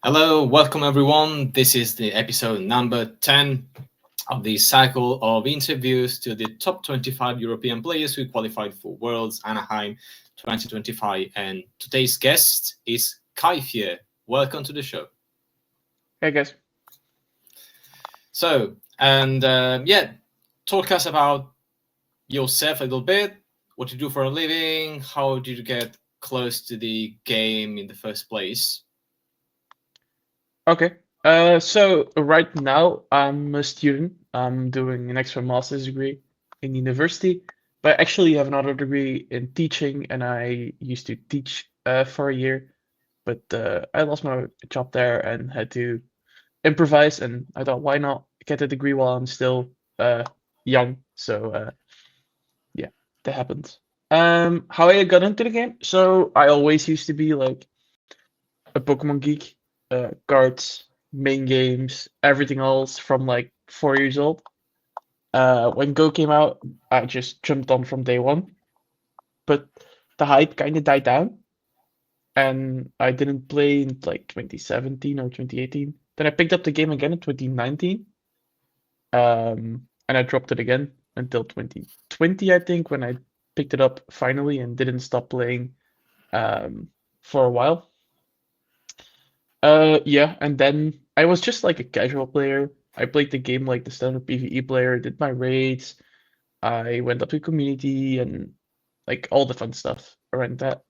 Hello, welcome everyone. This is the episode number 10 of the cycle of interviews to the top 25 European players who qualified for Worlds Anaheim 2025. And today's guest is Kuifje. Welcome to the show. Hey guys. So, talk us about yourself a little bit, what you do for a living, how did you get close to the game in the first place? Okay. So right now I'm a student. I'm doing an extra master's degree in university, but I actually have another degree in teaching, and I used to teach for a year, but I lost my job there and had to improvise, and I thought, why not get a degree while I'm still young? So yeah, that happened. How I got into the game? So I always used to be like a Pokemon geek, cards, main games, everything else from like 4 years old. When Go came out, I just jumped on from day one, but the hype kind of died down, and I didn't play in like 2017 or 2018. Then I picked up the game again in 2019, and I dropped it again until 2020, I think, when I picked it up finally and didn't stop playing for a while. Yeah, and then I was just like a casual player. I played the game like the standard PvE player, did my raids, I went up to community and like all the fun stuff around that.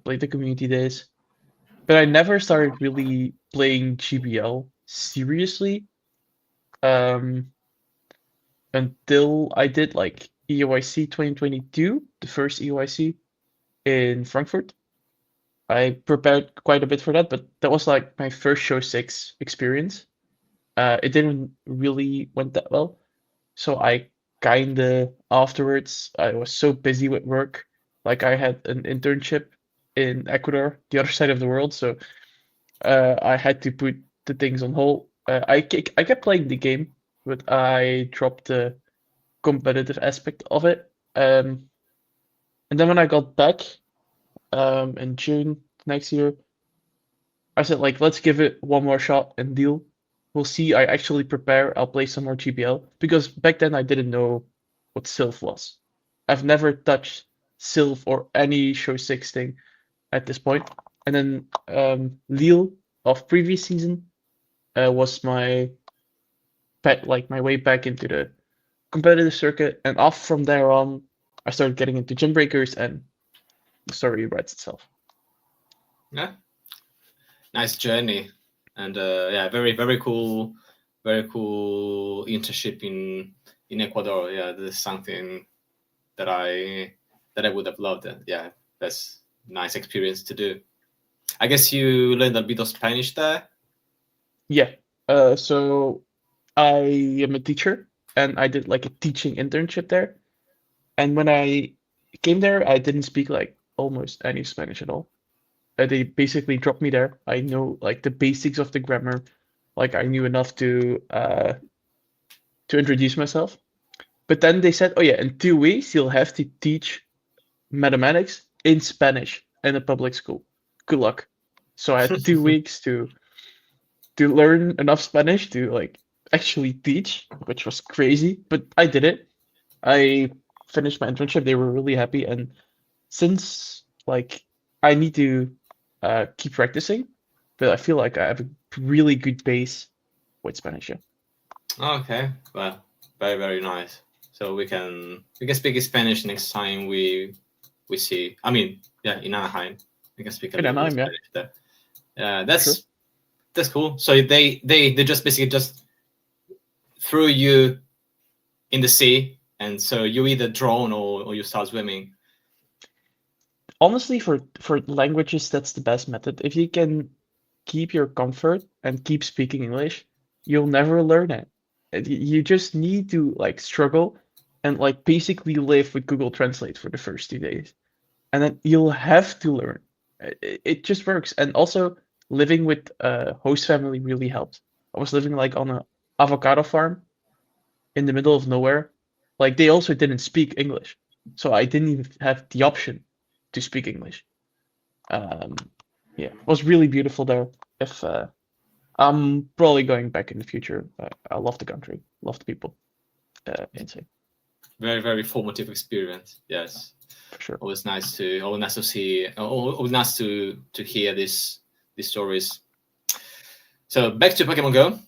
Played the community days, but I never started really playing GBL seriously um, until I did like EOIC 2022, the first EOIC in Frankfurt. I prepared quite a bit for that, but that was like my first show six experience. It didn't really went that well, so I kinda afterwards I was so busy with work, like I had an internship in Ecuador, the other side of the world, so I had to put the things on hold. I kept playing the game, but I dropped the competitive aspect of it. And then when I got back in June next year, I said like let's give it one more shot and deal. We'll see. I actually prepare. I'll play some more GBL because back then I didn't know what Sylph was. I've never touched Sylph or any Show 6 thing at this point. And then Lille of previous season was my pet, like my way back into the competitive circuit. And off from there on, I started getting into gym breakers, and the story writes itself. Yeah, nice journey, and very cool internship in Ecuador. Yeah, this is something that I would have loved. Yeah, that's nice experience to do. I guess you learned a bit of Spanish there. Yeah. So I am a teacher, and I did like a teaching internship there. And when I came there, I didn't speak like almost any Spanish at all. They basically dropped me there. I know like the basics of the grammar, like I knew enough to introduce myself. But then they said, "Oh yeah, in 2 weeks you'll have to teach mathematics in Spanish in a public school. Good luck." So I had 2 weeks to learn enough Spanish to like actually teach, which was crazy, but I did it. I finished my internship. They were really happy, and since like I need to keep practicing, but I feel like I have a really good base with Spanish. Yeah. Okay, well, very nice. So we can speak Spanish next time we see. I mean, yeah, in Anaheim, we can speak a In little bit of Anaheim, yeah, Spanish there. Yeah, for sure. that's cool. So they just basically just threw you in the sea, and so you either drown or you start swimming. Honestly, for languages, that's the best method. If you can keep your comfort and keep speaking English, you'll never learn it. You just need to like struggle and like basically live with Google Translate for the first 2 days, and then you'll have to learn. It just works. And also, living with a host family really helped. I was living like on a avocado farm in the middle of nowhere. Like they also didn't speak English, so I didn't even have the option to speak English. Um, yeah, it was really beautiful there. If I'm probably going back in the future. I love the country, love the people. Insane Very, very formative experience. Yes. for sure. Always nice to see, always nice to hear these stories. So back to Pokemon Go.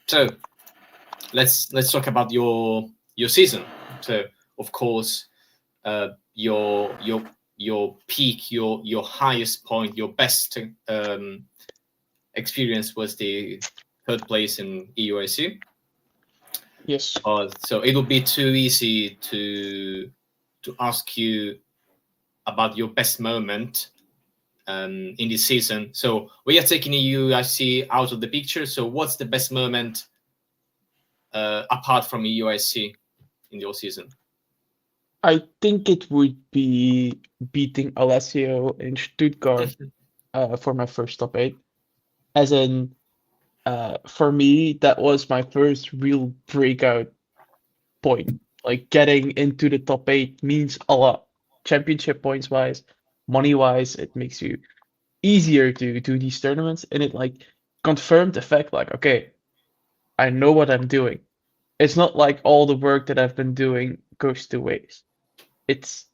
So let's talk about your season. So of course, your peak, your highest point, your best experience was the third place in EUIC. Yes. So it would be too easy to ask you about your best moment in this season. So we are taking EUIC out of the picture. So what's the best moment apart from EUIC in your season? I think it would be beating Alessio in Stuttgart for my first top eight. As in, for me, that was my first real breakout point. Like getting into the top eight means a lot. Championship points wise, money wise, it makes you easier to do these tournaments, and it like confirmed the fact like, okay, I know what I'm doing. It's not like all the work that I've been doing goes to waste. It's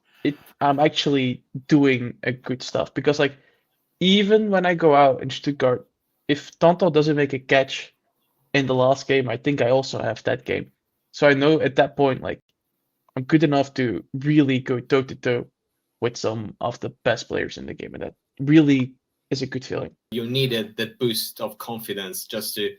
I'm actually doing a good stuff because like even when I go out in Stuttgart, if Tonto doesn't make a catch in the last game, I think I also have that game. So I know at that point like I'm good enough to really go toe to toe with some of the best players in the game, and that really is a good feeling. You needed that boost of confidence just to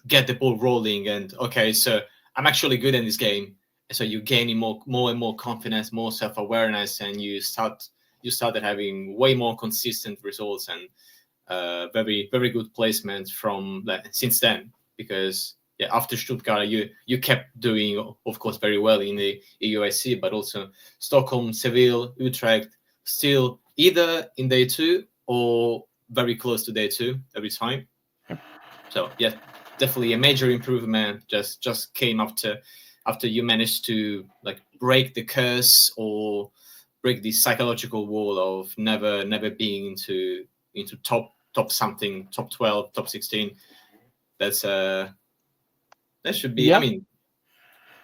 get the ball rolling and okay, so I'm actually good in this game. So you gaining more and more confidence, more self-awareness, and you started having way more consistent results and very very good placement from since then. Because yeah, after Stuttgart, you kept doing, of course, very well in the EUIC, but also Stockholm, Seville, Utrecht, still either in day two or very close to day two every time. So yeah, definitely a major improvement. Just came after you managed to like break the curse or break the psychological wall of never being into top something, top 12, top 16. That's that should be. I Yeah, mean,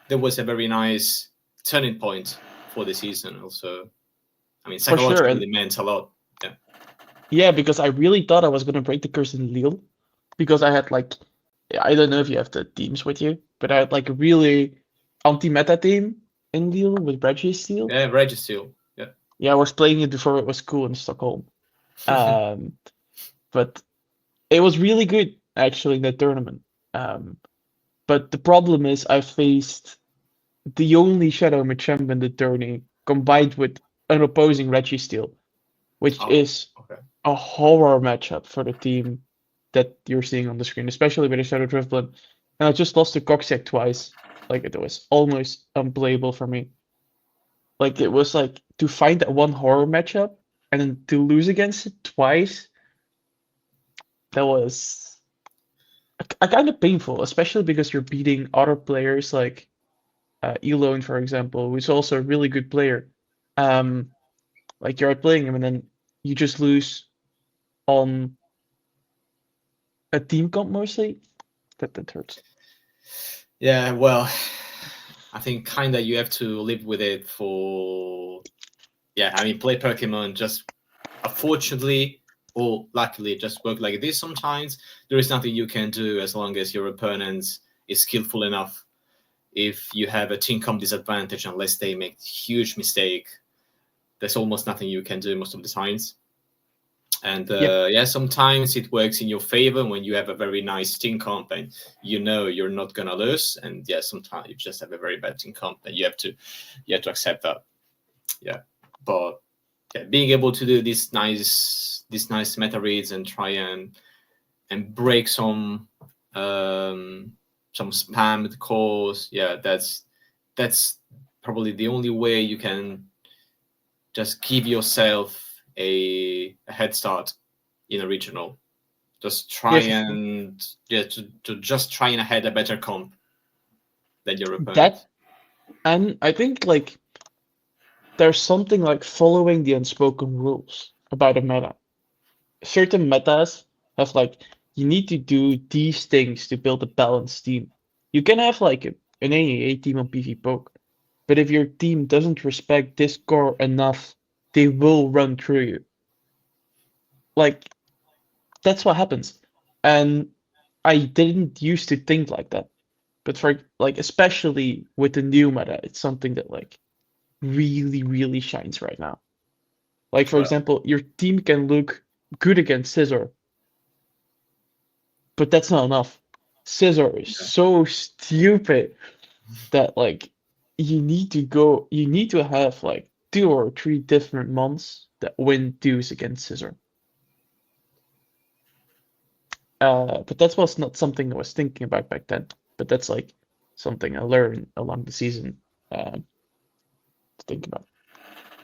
there was a very nice turning point for the season. Also, I mean, for sure. psychologically And it meant a lot. Yeah. yeah, because I really thought I was gonna break the curse in Lille because I had like I don't know if you have the teams with you, but I had like a really anti-meta team in Lille with Reggie Steel. Yeah, Registeel. Yeah. Yeah, I was playing it before it was cool in Stockholm. Um, but it was really good actually in that tournament. Um, but the problem is I faced the only Shadow Machamp in the tourney combined with an opposing Reggie Steel, which Oh, is okay. a horror matchup for the team that you're seeing on the screen, especially with the Shadow Drifblim. And I just lost to Coxiac twice. Like it was almost unplayable for me. Like it was like to find that one horror matchup and then to lose against it twice. That was a kind of painful, especially because you're beating other players like Elone, for example, who's also a really good player. Um, like you're playing him and then you just lose on a team comp mostly. That hurts. Yeah, well, I think kinda you have to live with it for. Yeah, I mean, play Pokemon just unfortunately or luckily it just work like this sometimes. There is nothing you can do as long as your opponent is skillful enough. If you have a team comp disadvantage, unless they make huge mistake, there's almost nothing you can do most of the times. And Yeah, yeah, sometimes it works in your favor when you have a very nice team comp and you know you're not gonna lose. And yeah, sometimes you just have a very bad team comp and you have to accept that. Yeah, but yeah, being able to do these nice meta reads and try and break some spammed calls. Yeah, that's probably the only way you can just give yourself a head start in a regional. Just try yeah, for sure. and yeah to just try and had a better comp than your opponent. That and I think like there's something like following the unspoken rules about a meta. certain metas have like you need to do these things to build a balanced team. You can have like an AAA team on PvP Poke, but if your team doesn't respect this core enough, they will run through you. Like that's what happens. And I didn't used to think like that. But for like especially with the new meta, it's something that like really, really shines right now. Like for Well, example, your team can look good against Scissor, but that's not enough. Scissor is yeah. so stupid that like you need to have like 2 or 3 different months that win dues against Scissor. But that was not something I was thinking about back then. But that's like something I learned along the season to think about.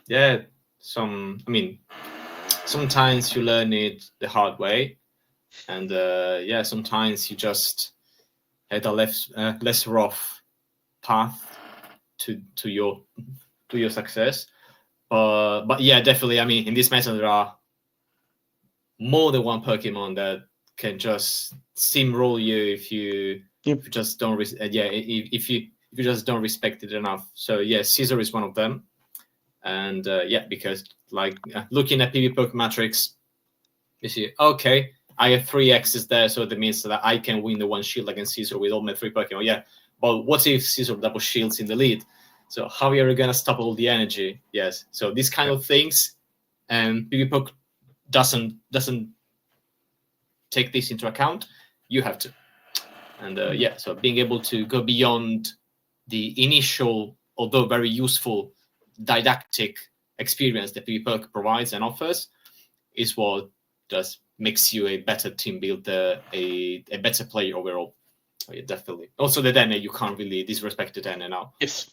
Yeah, I mean, sometimes you learn it the hard way, and yeah, sometimes you just had a less rough path to your success. But yeah, definitely. I mean, in this meta, there are more than one Pokemon that can just steamroll you Yep. if you just don't yeah, if you just don't respect it enough. So yeah, Caesar is one of them, and yeah, because like looking at PvP Pokemon Matrix, you see, okay, I have 3 X's there, so that means that I can win the one shield against Caesar with all my 3 Pokemon. Yeah, but what if Caesar double shields in the lead? So how are you gonna stop all the energy? Yes, so these kind Yeah. of things, and PvP Poke doesn't take this into account. You have to, and Mhm. yeah, so being able to go beyond the initial, although very useful, didactic experience that PvP Poke provides and offers is what just makes you a better team builder, a better player overall. Oh, yeah, definitely. Also, the Dene, you can't really disrespect the Dene now. Yes.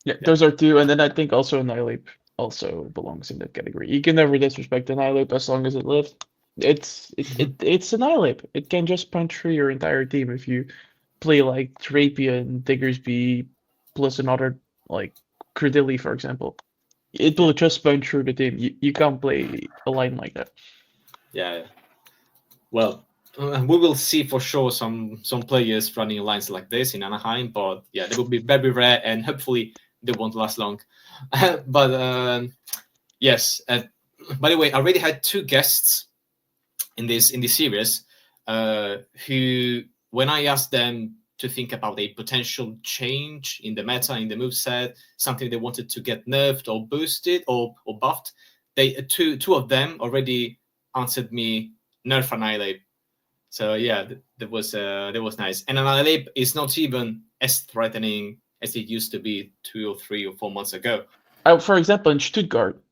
Yeah, Yeah. those are two, and then I think also Annihilate also belongs in that category. You can never disrespect Annihilate as long as it lives. It's Annihilate. It can just punch through your entire team if you play like Drapion, Diggersby, plus another like Credilli, for example. It Yeah. will just punch through the team. You can't play a line like that. Yeah. Well, we will see for sure some players running lines like this in Anaheim, but yeah, they will be very rare and hopefully they won't last long. But yes, by the way, I already had 2 guests in this series who, when I asked them to think about a potential change in the meta, in the moveset, something they wanted to get nerfed or boosted or buffed, they two of them already answered me nerf Annihilate. So yeah, that was nice. And Annihilate is not even as threatening as it used to be 2 or 3 or 4 months ago. For example, in Stuttgart,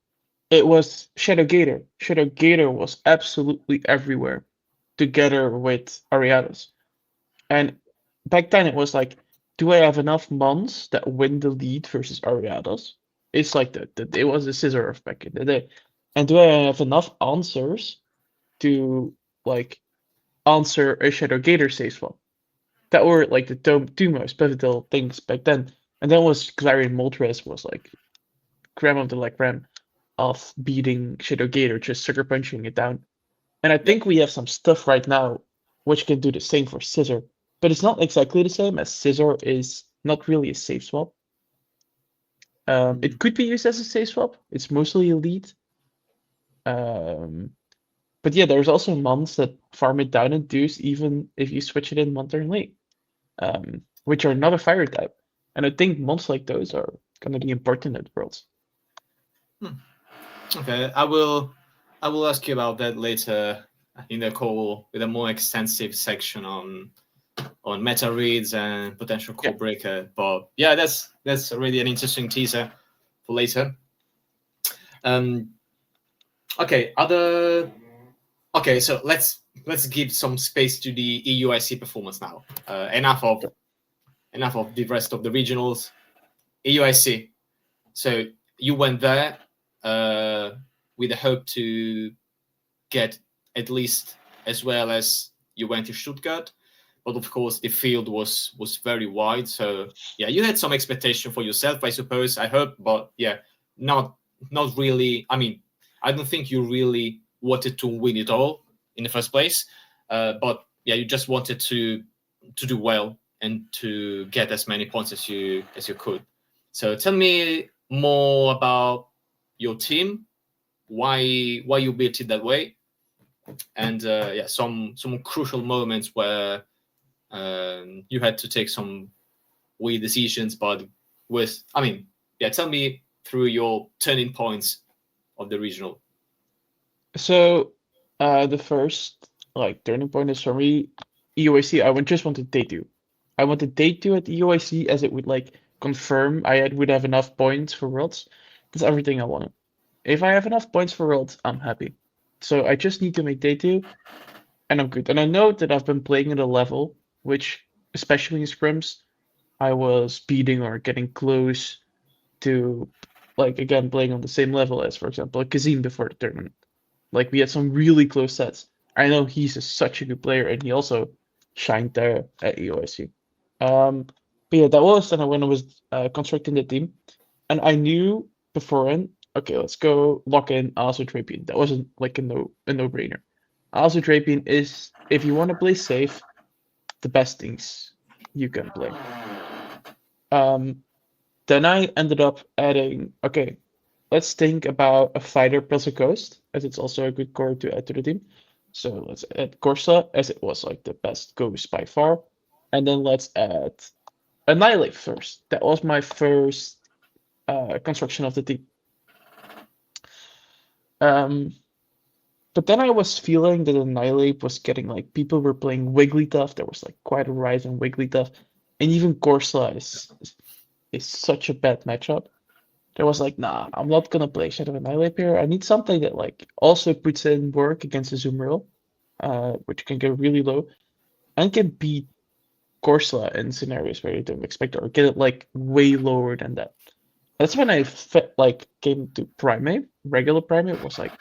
it was Shadow Gator. Shadow Gator was absolutely everywhere, together with Ariados. And back then it was like, do I have enough mons that win the lead versus Ariados? It's like that. It was a scissor of back in the day. And do I have enough answers to like answer a Shadow Gator save swap? That were like the two most pivotal things back then. And then was Clarion Moltres was like creme of the like creme of beating Shadow Gator, just sucker punching it down. And I Yeah. think we have some stuff right now which can do the same for Scissor, but it's not exactly the same as Scissor is not really a safe swap. It Mm. could be used as a safe swap. It's mostly elite. Um, but yeah, there's also mons that farm it down and deuce even if you switch it in one turn late, which are not a fire type. And I think mons like those are gonna be important at Worlds. Hmm. Okay, I will ask you about that later in the call with a more extensive section on meta reads and potential Yeah. code breaker. But yeah, that's really an interesting teaser for later. Um, okay, other okay, so let's give some space to the EUIC performance now. Enough of the rest of the regionals. EUIC. So you went there uh, with the hope to get at least as well as you went to Stuttgart. But of course, the field was very wide. So yeah, you had some expectation for yourself, I suppose. I hope, but yeah, not not really. I mean, I don't think you really wanted to win it all in the first place, but yeah, you just wanted to do well and to get as many points as you could. So tell me more about your team, why you built it that way, and yeah, some crucial moments where you had to take some weird decisions, but with, I mean, yeah, tell me through your turning points of the regional. So, the first like turning point is for me, EUIC. Just wanted day two. I wanted day two at EUIC as it would like confirm would have enough points for Worlds. That's everything I wanted. If I have enough points for Worlds, I'm happy. So I just need to make day two, and I'm good. And I know that I've been playing at a level which, especially in scrims, I was beating or getting close to, like again playing on the same level as, for example, like Kazim before the tournament. Like we had some really close sets. I know such a good player, and he also shined there at EOSC. But yeah, that was then when I was constructing the team, and I knew beforehand, okay, let's go lock in also Drapian. That wasn't like a no brainer. Also Drapian is, if you want to play safe, the best things you can play. Um, then I ended up adding, okay, let's think about a fighter plus a ghost, as it's also a good core to add to the team. So let's add Corsa, as it was like the best ghost by far. And then let's add Annihilate first. That was my first construction of the team. Um, but then I was feeling that Annihilate was getting like people were playing Wigglytuff. There was like quite a rise in Wigglytuff. And even Corsa is such a bad matchup. There was like, nah, I'm not gonna play Shadow Annihilate here. I need something that like also puts in work against the Azumarill, which can get really low and can beat Corsola in scenarios where you don't expect it, or get it like way lower than that. That's when like came to Primate. Regular Primate was like,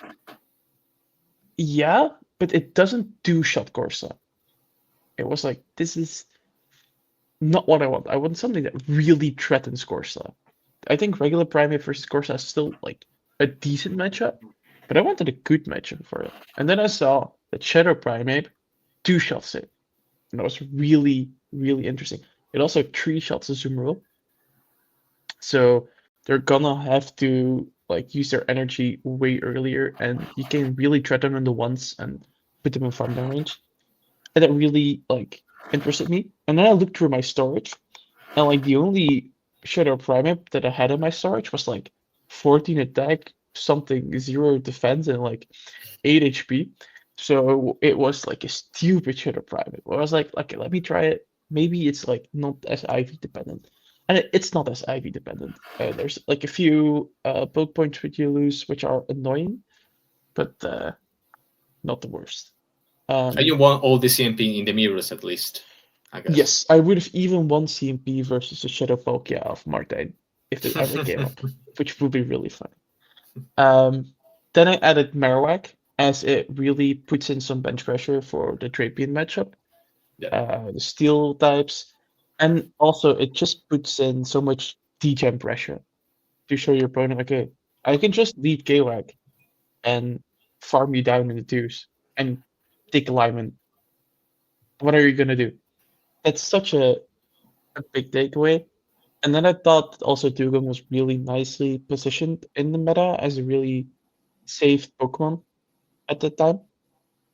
yeah, but it doesn't do shot Corsola. It was like, this is not what I want. I want something that really threatens Corsola. I think regular Primate versus Corsa is still like a decent matchup, but I wanted a good matchup for it. And then I saw that Shadow Primate two shots it, and that was really, really interesting. It also three shots the Azumarill, so they're gonna have to like use their energy way earlier, and you can really threaten them in the ones and put them in farm down range. And that really like interested me. And then I looked through my storage, and like the only Shadow Primate that I had in my storage was like 14 attack, something 0 defense, and like 8 HP. So it was like a stupid Shadow Primate. Where I was like, okay, let me try it. Maybe it's like not as IV dependent. And it's not as IV dependent. There's like a few poke points which you lose, which are annoying, but not the worst. And you want all the CMP in the mirrors at least, I guess. Yes, I would have even won CMP versus the Shadow Palkia of Martijn if it ever came up, which would be really fun. Then I added Marowak, as it really puts in some bench pressure for the Drapian matchup, Yeah. the steel types, and also it just puts in so much degen pressure to show your opponent, okay, I can just lead K-Wag and farm you down in the twos and take alignment. What are you gonna do? That's such a big takeaway. And then I thought also Dugong was really nicely positioned in the meta as a really safe Pokemon at that time.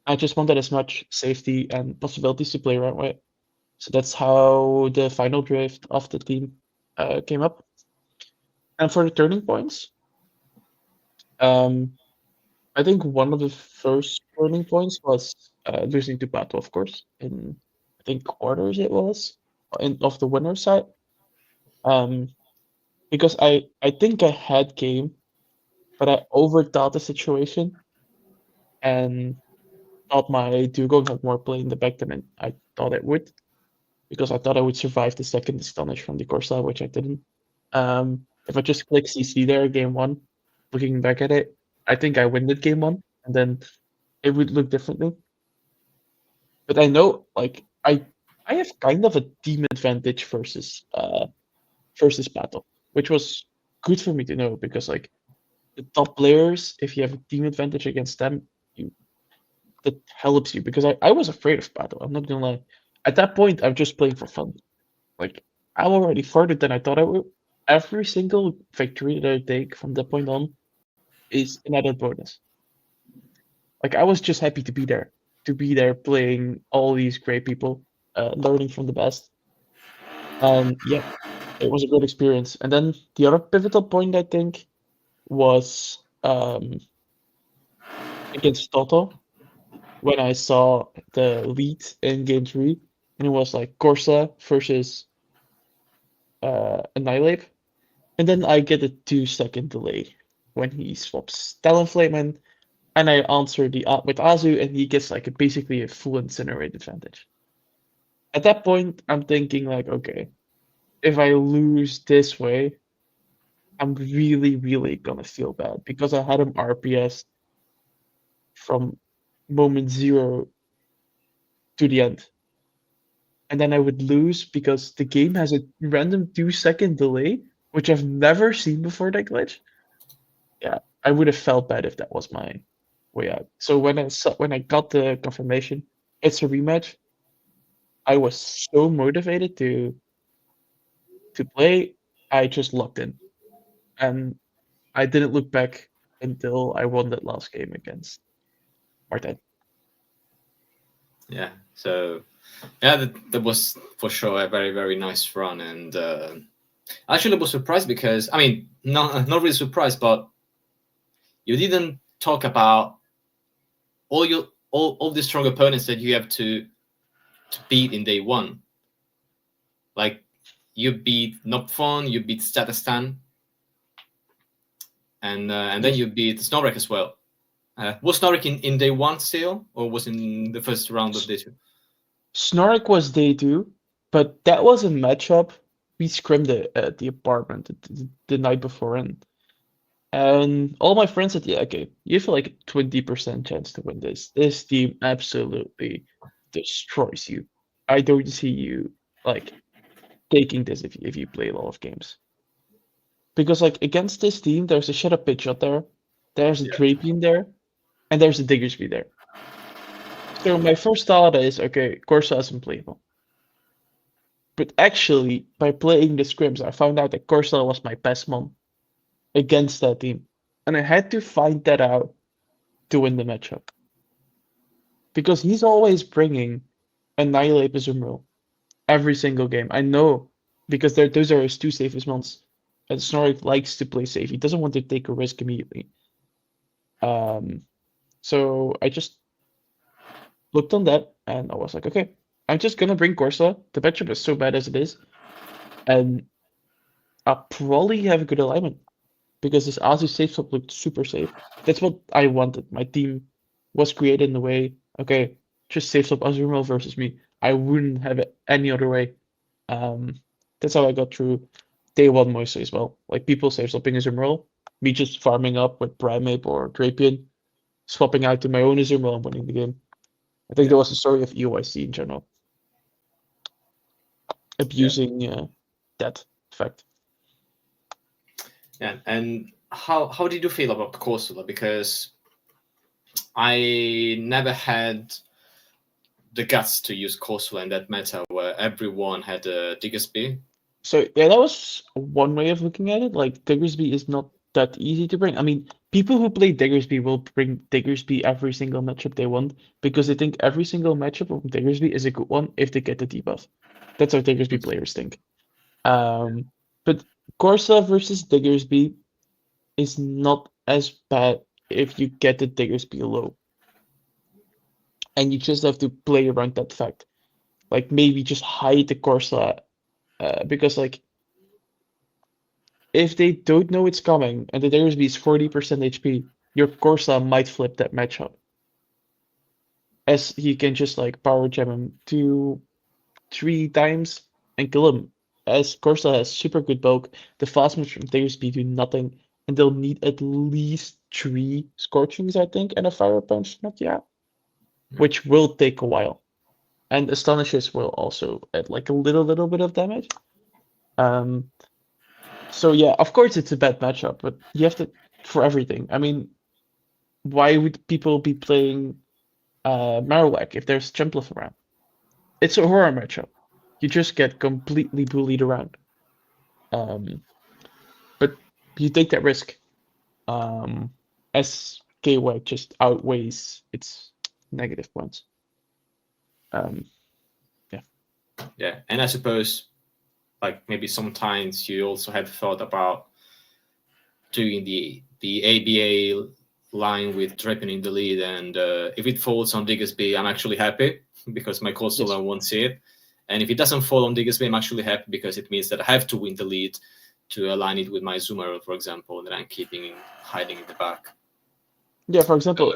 I just wanted as much safety and possibilities to play around with. So that's how the final drift of the team came up. And for the turning points, um, I think one of the first turning points was losing to Pato, of course, in I think quarters it was of the winner side. Um, because I think I had game, but I overthought the situation and thought my Dugong had more play in the back than I thought it would, because I thought I would survive the second Astonish from the Corsa, which I didn't. If I just click CC there, game one, looking back at it, I think I win that game one, and then it would look differently. But I know, like, I have kind of a team advantage versus battle, which was good for me to know, because like the top players, if you have a team advantage against them, you that helps you because I was afraid of battle. I'm not gonna lie. At that point, I'm just playing for fun. Like I'm already farther than I thought I would. Every single victory that I take from that point on is an added bonus. Like I was just happy to be there playing all these great people, learning from the best, and yeah, it was a great experience. And then the other pivotal point I think was against Toto when I saw the lead in game three, and it was like Corsa versus Annihilate, and then I get a 2 second delay when he swaps Talonflame and I answer the with Azu, and he gets like basically a full incinerate advantage. At that point, I'm thinking like, okay, if I lose this way, I'm really, really gonna feel bad because I had him RPS from moment zero to the end. And then I would lose because the game has a random 2 second delay, which I've never seen before that glitch. Yeah, I would have felt bad if that was my way out. So when I got the confirmation, it's a rematch. I was so motivated to play. I just locked in, and I didn't look back until I won that last game against Martin. Yeah. So yeah, that was for sure a very very nice run, and actually I was surprised because I mean not really surprised, but you didn't talk about all the strong opponents that you have to beat in day one. Like you beat Nopfon, you beat Statistan, and then Yes. you beat Snorek as well. Was Snorek in day one still, or was in the first round of day two? Snork was day two, but that was a matchup. We scrimmed it at the apartment the night before, and all my friends said, "Yeah, okay, you have like a 20% chance to win this. This team absolutely destroys you. I don't see you like taking this if you play a lot of games." Because like against this team, there's a Shadow Pitch out there, there's a Yeah. Drapion there, and there's a Diggersby there. So my first thought is, okay, Corsa is unplayable. But actually, by playing the scrims, I found out that Corsa was my best mon against that team. And I had to find that out to win the matchup. Because he's always bringing Annihilate Azumarill every single game. I know, because those are his two safest mons. And Snorri likes to play safe. He doesn't want to take a risk immediately. Um, so I just looked on that and I was like, okay, I'm just gonna bring Corsa. The matchup is so bad as it is, and I'll probably have a good alignment because this Azu safe swap looked super safe. That's what I wanted. My team was created in a way, okay, just safe swap Azumarill versus me. I wouldn't have it any other way. Um, that's how I got through day one mostly as well. Like people safe swapping Azumarill, me just farming up with Primeape or Drapion, swapping out to my own Azumarill and winning the game. I think Yeah. that was the story of EOIC in general, Yeah. abusing that fact. Yeah. And how did you feel about Corsola? Because I never had the guts to use Corsola in that meta where everyone had a Diggersby. So yeah, that was one way of looking at it. Like Diggersby is not that easy to bring. I mean, people who play Diggersby will bring Diggersby every single matchup they want because they think every single matchup of Diggersby is a good one if they get the debuff. That's how Diggersby players think. But Corsa versus Diggersby is not as bad if you get the Diggersby low, and you just have to play around that fact. Like maybe just hide the Corsa, because like if they don't know it's coming and the Diggersby is 40% HP, your Corsa might flip that matchup. As he can just like power gem him 2, 3 times and kill him. As Corsa has super good bulk, the fast moves from Diggersby do nothing, and they'll need at least 3 Scorchings, I think, and a Fire Punch, not yet, which will take a while. And Astonishes will also add like a little bit of damage. Um, so yeah, of course it's a bad matchup, but you have to for everything. I mean, why would people be playing Marowak if there's Chimpleth around? It's a horror matchup. You just get completely bullied around. Um, but you take that risk. As KY just outweighs its negative points. Um, yeah. Yeah, and I suppose like maybe sometimes you also have thought about doing the ABA line with Drapen in the lead, and if it falls on Diggersby, I'm actually happy because my Coastal Yes. won't see it. And if it doesn't fall on Diggersby, I'm actually happy because it means that I have to win the lead to align it with my Zoomer, for example, that I'm keeping hiding in the back. Yeah, for example,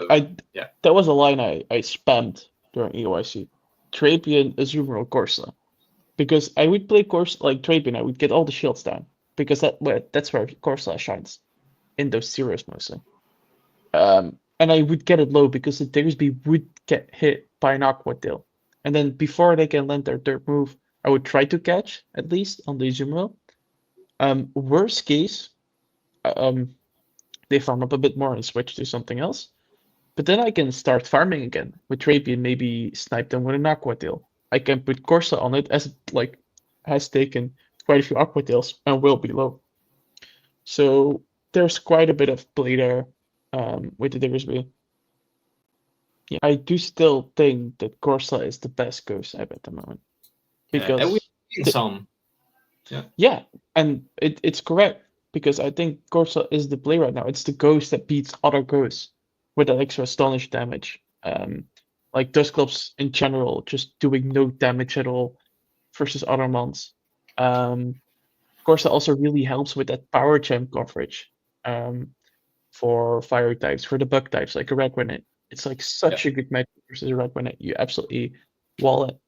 Yeah. that was a line I spammed during EOIC. Trapian, Azumarill, Corsa. Because I would play Corsa like Trapian, I would get all the shields down. Because that's where Corsa shines. In those zeros mostly. And I would get it low because the Diggersby would get hit by an Aqua Tail. And then before they can land their third move, I would try to catch, at least, on the Azumarill. Worst case, um, they farm up a bit more and switch to something else. But then I can start farming again with Trapian, maybe snipe them with an Aqua Tail. I can put Corsa on it as it has taken quite a few Aqua Tails and will be low. So there's quite a bit of play there with the Diggersby. Yeah, I do still think that Corsa is the best ghost type at the moment And we've because seen the, some. Yeah. yeah, and it's correct because I think Corsa is the play right now. It's the ghost that beats other ghosts with that extra astonish damage. Like Dusclops in general, just doing no damage at all versus other mons. Corsa also really helps with that power gem coverage. For fire types, for the bug types, like a red grenade. It's like Yeah. such a good match versus a red grenade. You absolutely wall it.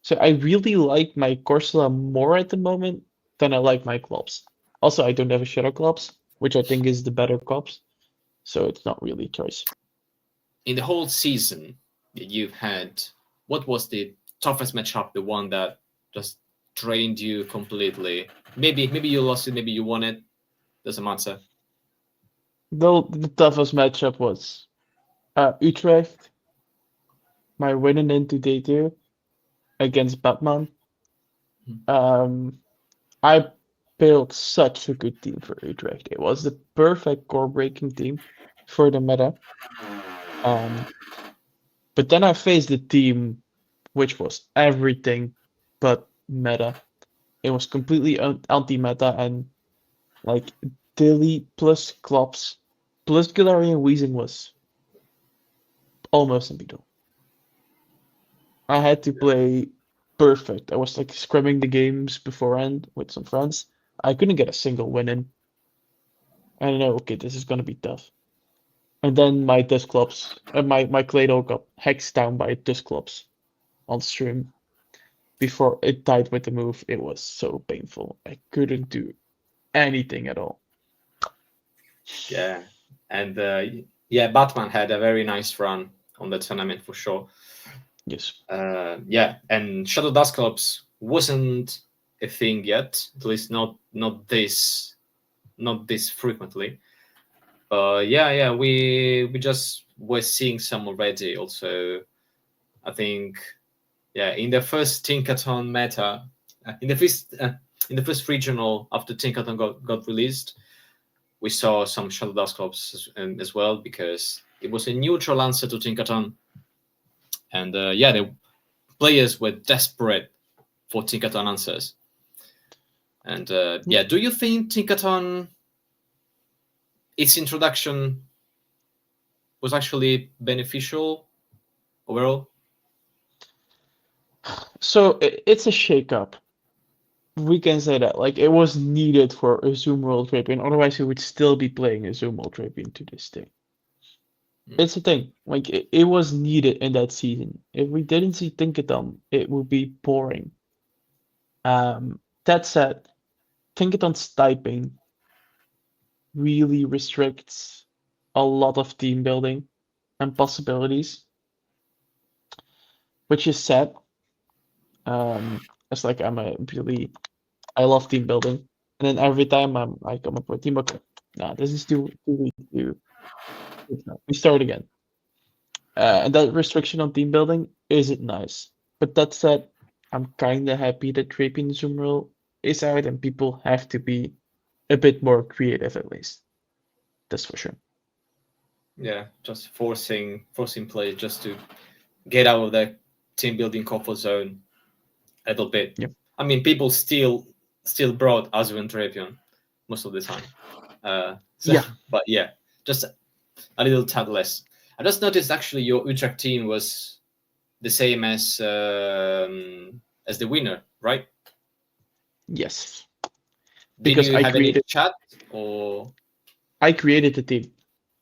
So I really like my Corsola more at the moment than I like my Klops. Also, I don't have a Shadow Klops, which I think is the better Klops. So it's not really a choice. In the whole season that you've had, what was the toughest matchup? The one that just drained you completely? Maybe you lost it, maybe you won it. Doesn't matter. The toughest matchup was Utrecht, my winning into day two against Batman. Um, I built such a good team for Utrecht. It was the perfect core breaking team for the meta. But then I faced a team which was everything but meta. It was completely anti-meta and like Dilly plus Klops plus Galarian Weezing was almost unbeatable. I had to play perfect. I was like scrimming the games beforehand with some friends. I couldn't get a single win in. I know, okay, this is gonna be tough. And then my Dusclops, my Claydol got hexed down by Dusclops on stream before it died with the move. It was so painful. I couldn't do anything at all. Yeah. And yeah, Batman had a very nice run on the tournament for sure. Yes. Yeah, and Shadow Dusclops wasn't a thing yet, at least not this frequently. But yeah, we just were seeing some already. Also, I think in the first Tinkaton meta, in the first regional after Tinkaton got released, we saw some Shadow Dusclops as well because it was a neutral answer to Tinkaton, and the players were desperate for Tinkaton answers. And do you think Tinkaton, its introduction, was actually beneficial overall? So it's a shake-up. We can say that. Like it was needed for a Zoom World Trapian, otherwise we would still be playing a Zoom World Trapian to this day. It's a thing. Like it was needed in that season. If we didn't see Tinkaton, it would be boring. That said, Tinkaton's typing really restricts a lot of team building and possibilities, which is sad. It's like I love team building, and then every time I come up with team, okay, nah, this is too weak to We start again. And that restriction on team building isn't nice. But that said, I'm kind of happy that Trapian Zoom rule is out and people have to be a bit more creative at least. That's for sure. Yeah, just forcing players just to get out of their team building comfort zone a little bit. Yep. I mean, people still brought Azu and Trapion most of the time. Yeah. But yeah, just a little tad less. I just noticed actually your Utrecht team was the same as the winner, right? Yes. Did Because you have any chat or? I created the team.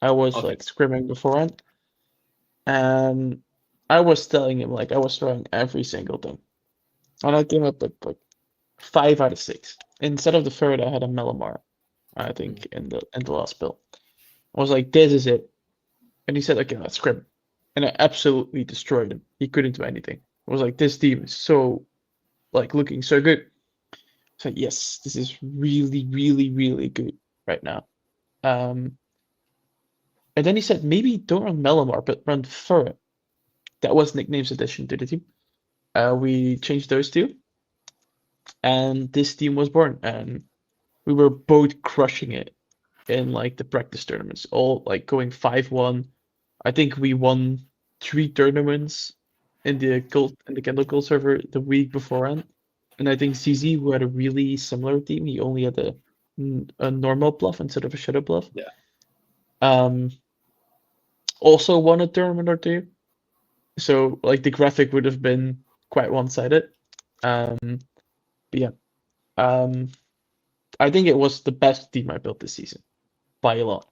I was Okay. like scrimming beforehand, and I was telling him like I was trying every single thing, and I came up with like 5 out of 6. Instead of the third, I had a Melamar, I think, in the last build. I was like, this is it, and he said, okay, let's scrim, and I absolutely destroyed him. He couldn't do anything. I was like, this team is so like looking so good. So yes, this is really, really, really good right now. Um, and then he said, maybe don't run Melamar, but run Furret. That was nicknames addition to the team. We changed those two, and this team was born. And we were both crushing it in like the practice tournaments, all like going 5-1. I think we won 3 tournaments in the Kendall Gold server the week beforehand. And I think CZ, who had a really similar team, he only had a normal bluff instead of a shadow bluff. Yeah. Um, also won a tournament or two. So like the graphic would have been quite one-sided. But yeah, um, I think it was the best team I built this season by a lot,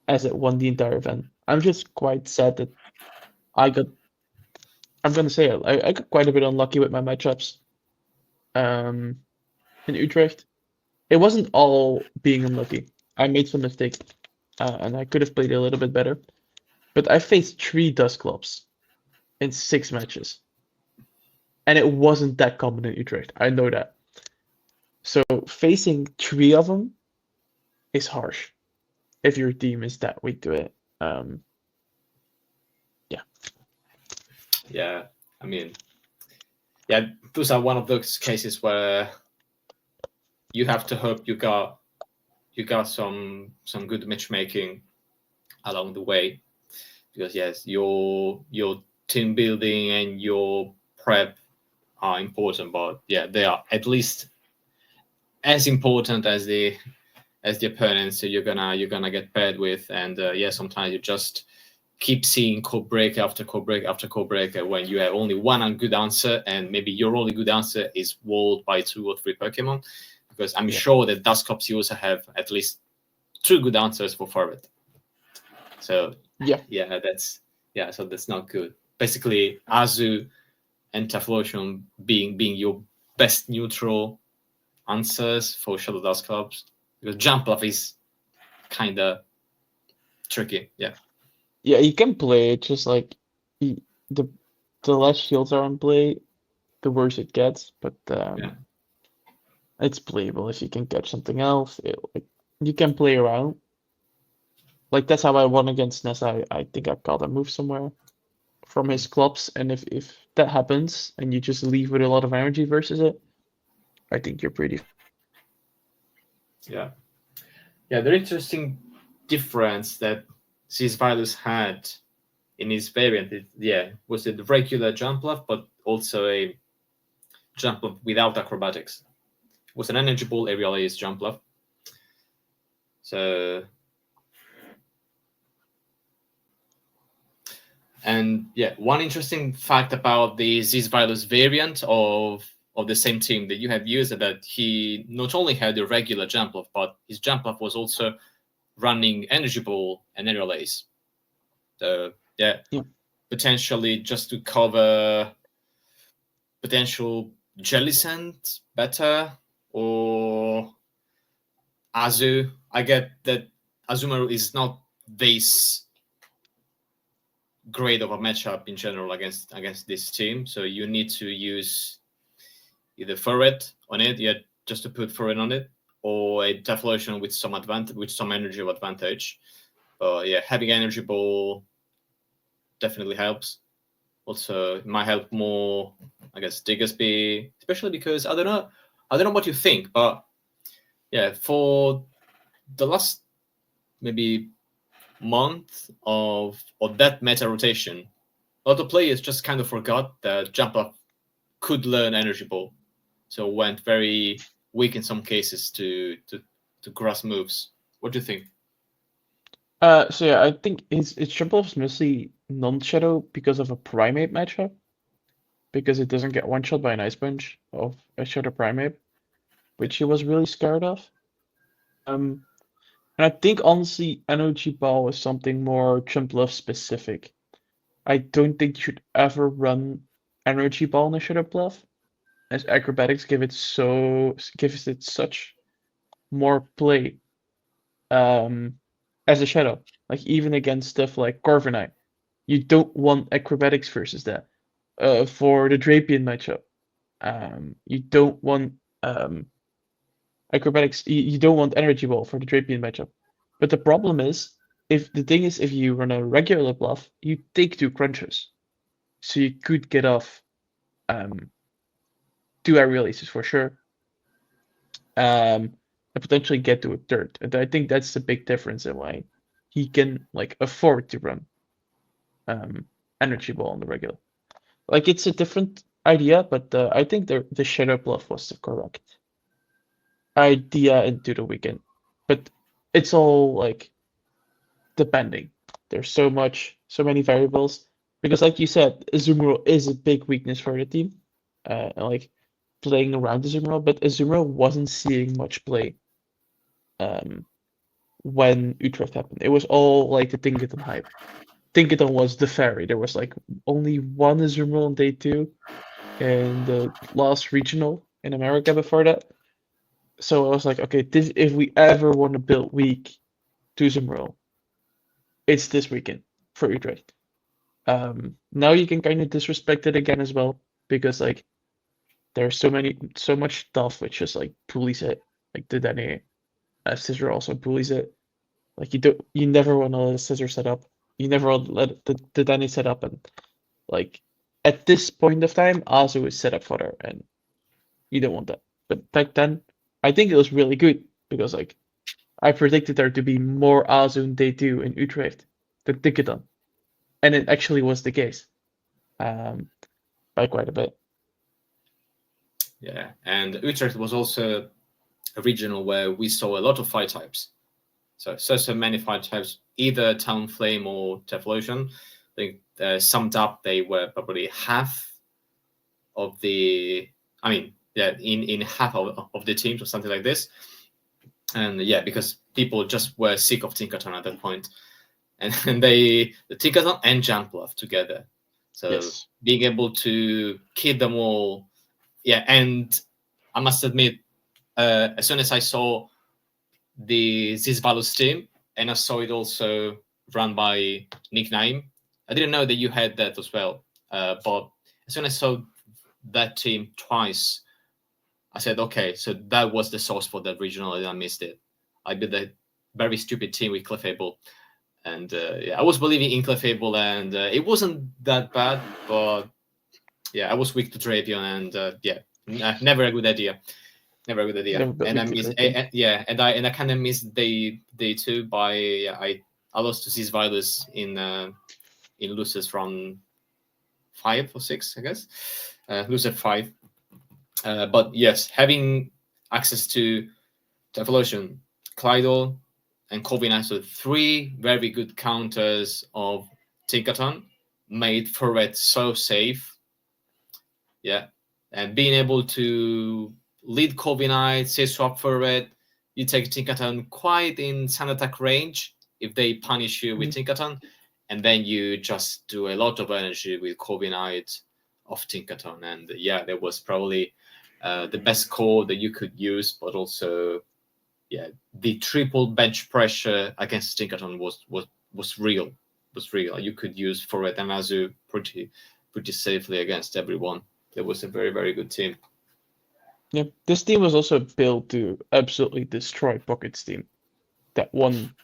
as it won the entire event. I'm just quite sad that I got. I'm gonna say it. I got quite a bit unlucky with my matchups. Um, in Utrecht, it wasn't all being unlucky. I made some mistakes, and I could have played a little bit better. But I faced 3 Dust Clubs in 6 matches, and it wasn't that common in Utrecht. I know that. So facing 3 of them is harsh if your team is that weak to it. Yeah. Yeah, I mean, yeah, those are one of those cases where you have to hope you got some good matchmaking along the way, because yes, your team building and your prep are important, but yeah, they are at least as important as the opponents so you're gonna get paired with. And yeah, sometimes you just keep seeing code break after code break after code break when you have only one good answer, and maybe your only good answer is walled by 2 or 3 Pokemon, because I'm sure that Dusclops also have at least 2 good answers for forward. So Yeah. so that's not good. Basically, Azu and Taflotion being your best neutral answers for Shadow Dusclops, because Jump Up is kind of tricky. Yeah. Yeah, you can play it just like the the less shields are on play, the worse it gets. But it's playable if you can catch something else. Like you can play around. Like that's how I won against Ness. I think I caught a move somewhere from his clubs, and if that happens and you just leave with a lot of energy versus it, I think you're pretty. Yeah. Yeah, the interesting difference that Cisvirus had in his variant, was the regular jump left, but also a jump left without acrobatics. It was an energy ball aerial ace jump left. So, and yeah, one interesting fact about the Cisvirus variant of the same team that you have used, that he not only had the regular jump left, but his jump left was also running energy ball and aerial ace. So yeah, potentially just to cover potential Jellicent better, or Azu. I get that Azumaru is not this great of a matchup in general against this team, so you need to use either Furret on it, just to put Furret on it, or a Deflotion with some advantage, with some energy of advantage. But yeah, having energy ball definitely helps. Also, it might help more, I guess, Diggersby, especially because I don't know what you think, but yeah, for the last maybe month of that meta rotation, a lot of players just kind of forgot that jump up could learn energy ball, so went very weak in some cases to grass moves. What do you think? So yeah, I think his triple is mostly non-shadow because of a primate matchup, because it doesn't get one shot by an ice punch of a shadow primate, which he was really scared of. Um, and I think honestly, energy ball is something more Trump specific. I don't think you should ever run energy ball in a shadow bluff, as acrobatics gives it such more play as a shadow. Like even against stuff like Corviknight, you don't want acrobatics versus that. For the Drapion matchup, you don't want acrobatics. You don't want energy ball for the Drapion matchup. But the problem is, if you run a regular bluff, you take two crunches, so you could get off um, two aerial aces for sure, and potentially get to a third. And I think that's the big difference in why he can like afford to run um, energy ball on the regular. Like it's a different idea, but I think the shadow bluff was the correct idea into the weekend. But it's all like depending. There's so many variables because, like you said, Azumarill is a big weakness for the team. And, like playing around Azumarill, but Azumarill wasn't seeing much play um, when Utrecht happened. It was all like the Tinkerton hype. Tinkerton was the fairy. There was like only one Azumarill on day two in the last regional in America before that. So I was like, okay, this if we ever want to build weak to Azumarill, it's this weekend for Utrecht. Now you can kind of disrespect it again as well because like there's so much stuff which just like bullies it. Like the Danny Scissor also bullies it. Like you never want to let a Scissor set up. You never want to let the Danny set up, and like at this point of time, Azu is set up for her, and you don't want that. But back then, I think it was really good because like I predicted there to be more Azu in day two in Utrecht than Ticketon, and it actually was the case, um, by quite a bit. Yeah, and Utrecht was also a regional where we saw a lot of fight types. So many fight types, either Talonflame or Teflosion. I think summed up, they were probably half of the. I mean, yeah, in half of the teams or something like this. And yeah, because people just were sick of Tinkerton at that point, and the Tinkerton and Jumpluff together. So Yes. being able to keep them all, yeah, and I must admit, as soon as I saw the Zizvalus team, and I saw it also run by Nick Naim. I didn't know that you had that as well. But as soon as I saw that team twice, I said, okay, so that was the source for that regional, and I missed it. I did a very stupid team with Clefable. And yeah, I was believing in Clefable, and it wasn't that bad, but yeah, I was weak to Drapion, and yeah, never a good idea. Never a good idea. Never built And I weak to miss, Drapion. yeah, and I kind of missed day two by yeah, I lost to these Virus in losers from 5 or 6, I guess. Loser 5. But yes, having access to Evolution, Clydal, and Corviknight, so 3 very good counters of Tinkaton, made Ferret so safe. Yeah, and being able to lead Corviknight, say swap Ferret, you take Tinkaton quite in sand attack range if they punish you with Mhm. Tinkaton, and then you just do a lot of energy with Corviknight of Tinkaton. And yeah, that was probably the best core that you could use, but also yeah, the triple bench pressure against Tinkaton was real. Was real. You could use Ferret and Azu pretty safely against everyone. It was a very good team. Yeah, this team was also built to absolutely destroy Pocket's team that won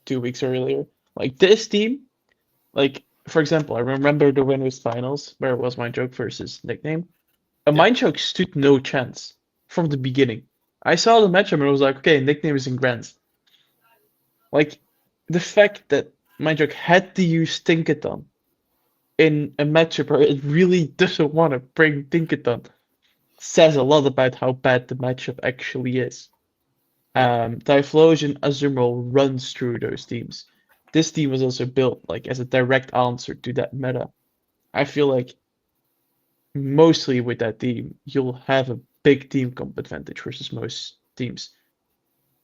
2 weeks earlier. Like this team, like for example, I remember the winners finals where it was Mindjoke versus Nickname. A Yeah. Mindjoke stood no chance from the beginning. I saw the matchup and I was like, okay, Nickname is in Grants. Like the fact that Mindjoke had to use Tinkaton in a matchup where it really doesn't want to bring Tinkaton says a lot about how bad the matchup actually is. Yeah. Typhlosion Azumarill runs through those teams. This team was also built like as a direct answer to that meta. I feel like mostly with that team, you'll have a big team comp advantage versus most teams.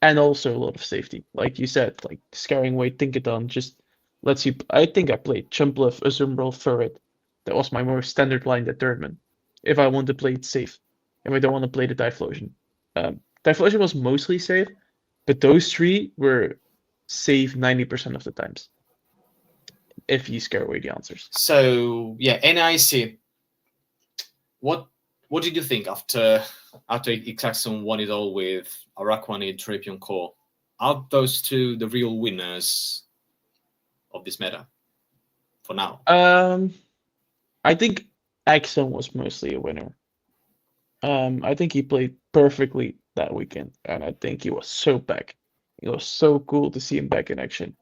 And also a lot of safety. Like you said, like scaring away Tinkaton just lets you. I think I played Chumpluff, Azumarill, Furret. That was my more standard line that tournament. If I want to play it safe. If I don't want to play the Typhlosion. Typhlosion was mostly safe, but those three were safe 90% of the times. If you scare away the answers. So yeah, NIC. What what did you think after Ixaxon won it all with Araquanid, Drapion Core? Are those two the real winners of this meta for now? I think Axon was mostly a winner. I think he played perfectly that weekend, and I think he was so back. It was so cool to see him back in action.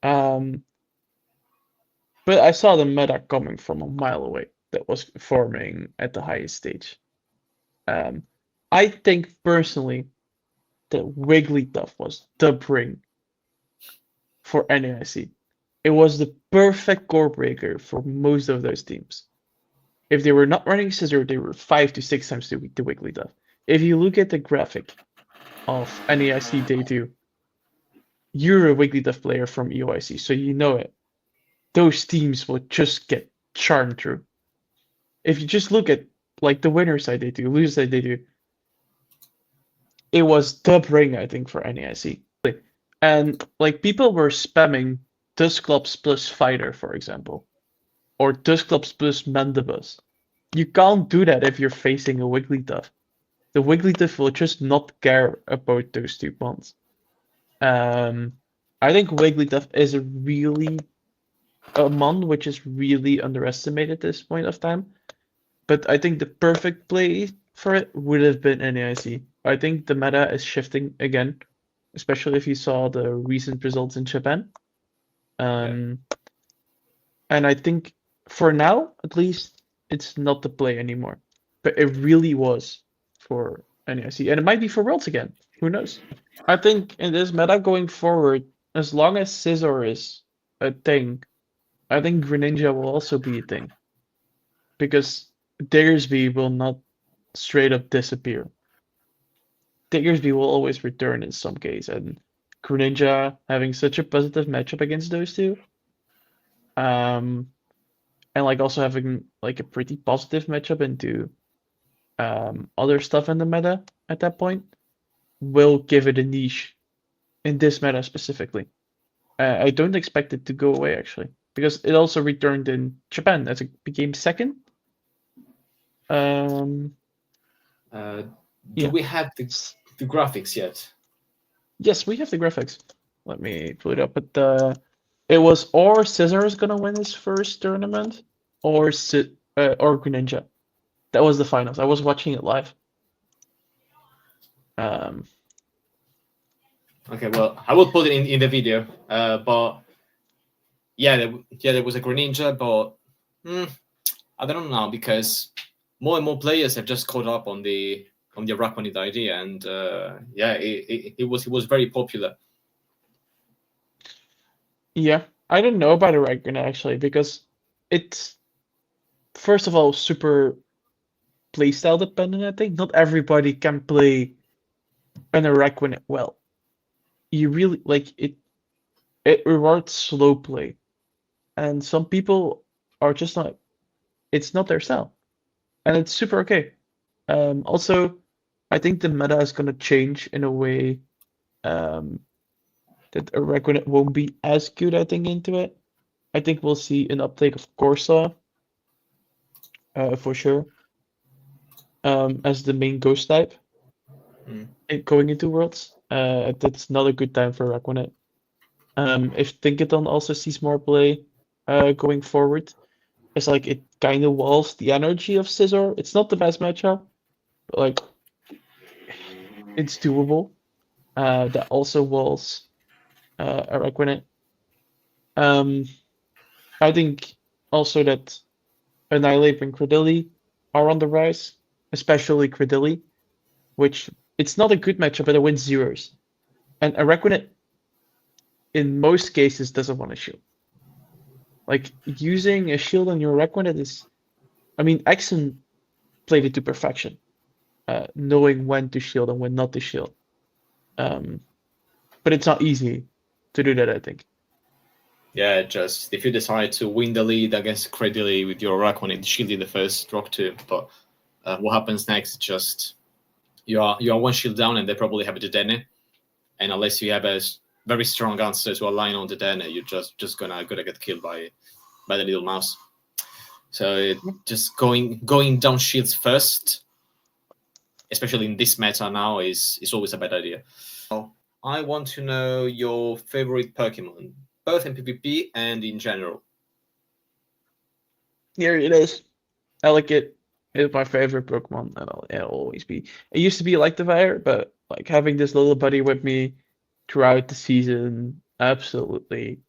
Um, but I saw the meta coming from a mile away that was forming at the highest stage. Um, I think personally that Wigglytuff was the bring for NAIC. It was the perfect core breaker for most of those teams. If they were not running Scissor, they were 5 to 6 times the Wigglytuff. If you look at the graphic of NAIC Day 2, you're a Wigglytuff player from EOIC, so you know it. Those teams will just get charmed through. If you just look at like the winner side Day 2, loser side Day 2, it was the bring, I think, for NAIC. And like people were spamming Dusclops plus Fighter, for example, or Dusclops plus Mandibus. You can't do that if you're facing a Wigglytuff. The Wigglytuff will just not care about those two bonds. Um, I think Wigglytuff is a mon which is really underestimated at this point of time. But I think the perfect play for it would have been NAIC. I think the meta is shifting again, especially if you saw the recent results in Japan. Um, and I think for now, at least, it's not the play anymore. But it really was for NAIC. And it might be for Worlds again. Who knows? I think in this meta going forward, as long as Scizor is a thing, I think Greninja will also be a thing. Because Diggersby will not straight up disappear. Diggersby will always return in some case, and Greninja having such a positive matchup against those two, and like also having like a pretty positive matchup into other stuff in the meta at that point, will give it a niche in this meta specifically. I don't expect it to go away actually, because it also returned in Japan as it became second. Do Yeah. we have the graphics yet? Yes, we have the graphics. Let me pull it up. But it was or Scissor is gonna win his first tournament, or or Greninja. That was the finals. I was watching it live. Um, Okay, well, I will put it in the video. But yeah, there was a Greninja, but I don't know because more and more players have just caught up on the Araquanid idea, and yeah, it was very popular. yeah, I don't know about Araquanid actually because it's first of all super playstyle dependent. I think not everybody can play an Araquanid well. You really like it. It rewards slow play, and some people are just not. It's not their style, and it's super okay. Also, I think the meta is gonna change in a way um, that Araquanid won't be as good, I think, into it. I think we'll see an uptake of Corsa for sure as the main ghost type going into Worlds. That's not a good time for Araquanid. If Thinkathon also sees more play going forward, it's like it kind of walls the energy of Scizor. It's not the best matchup, but like it's doable. That also walls Araquanid. Um, I think also that Annihilate and Credilli are on the rise, especially Credilli, which it's not a good matchup, but it wins zeros. And Araquanid, in most cases, doesn't want to shield. Like using a shield on your Araquanid is, I mean, Exxon played it to perfection, knowing when to shield and when not to shield. Um, but it's not easy to do that, I think. Yeah, just if you decide to win the lead against Credilli with your rack on it, shielding the first rock too. But what happens next? Just you are one shield down, and they probably have a Dedenne. And unless you have a very strong answer to align on Dedenne, you're just gonna get killed by the little mouse. So just going down shields first, especially in this meta now, is always a bad idea. I want to know your favorite Pokemon, both in PvP and in general. Here it is. Elekid is my favorite Pokemon, and it'll always be. It used to be like the fire, but like having this little buddy with me throughout the season absolutely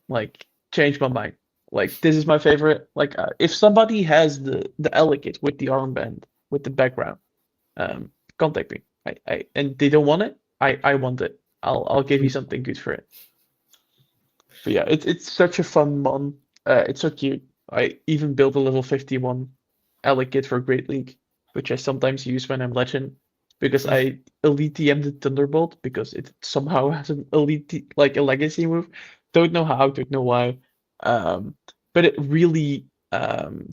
like changed my mind. Like this is my favorite. Like if somebody has the Elekid with the armband with the background, contact me. I and they don't want it. I want it. I'll give you something good for it. But yeah, it's such a fun mon. It's so cute. I even built a level 51 Elekid for Great League, which I sometimes use when I'm Legend, because I elite TM the Thunderbolt because it somehow has an elite like a legacy move. Don't know how, don't know why. But it really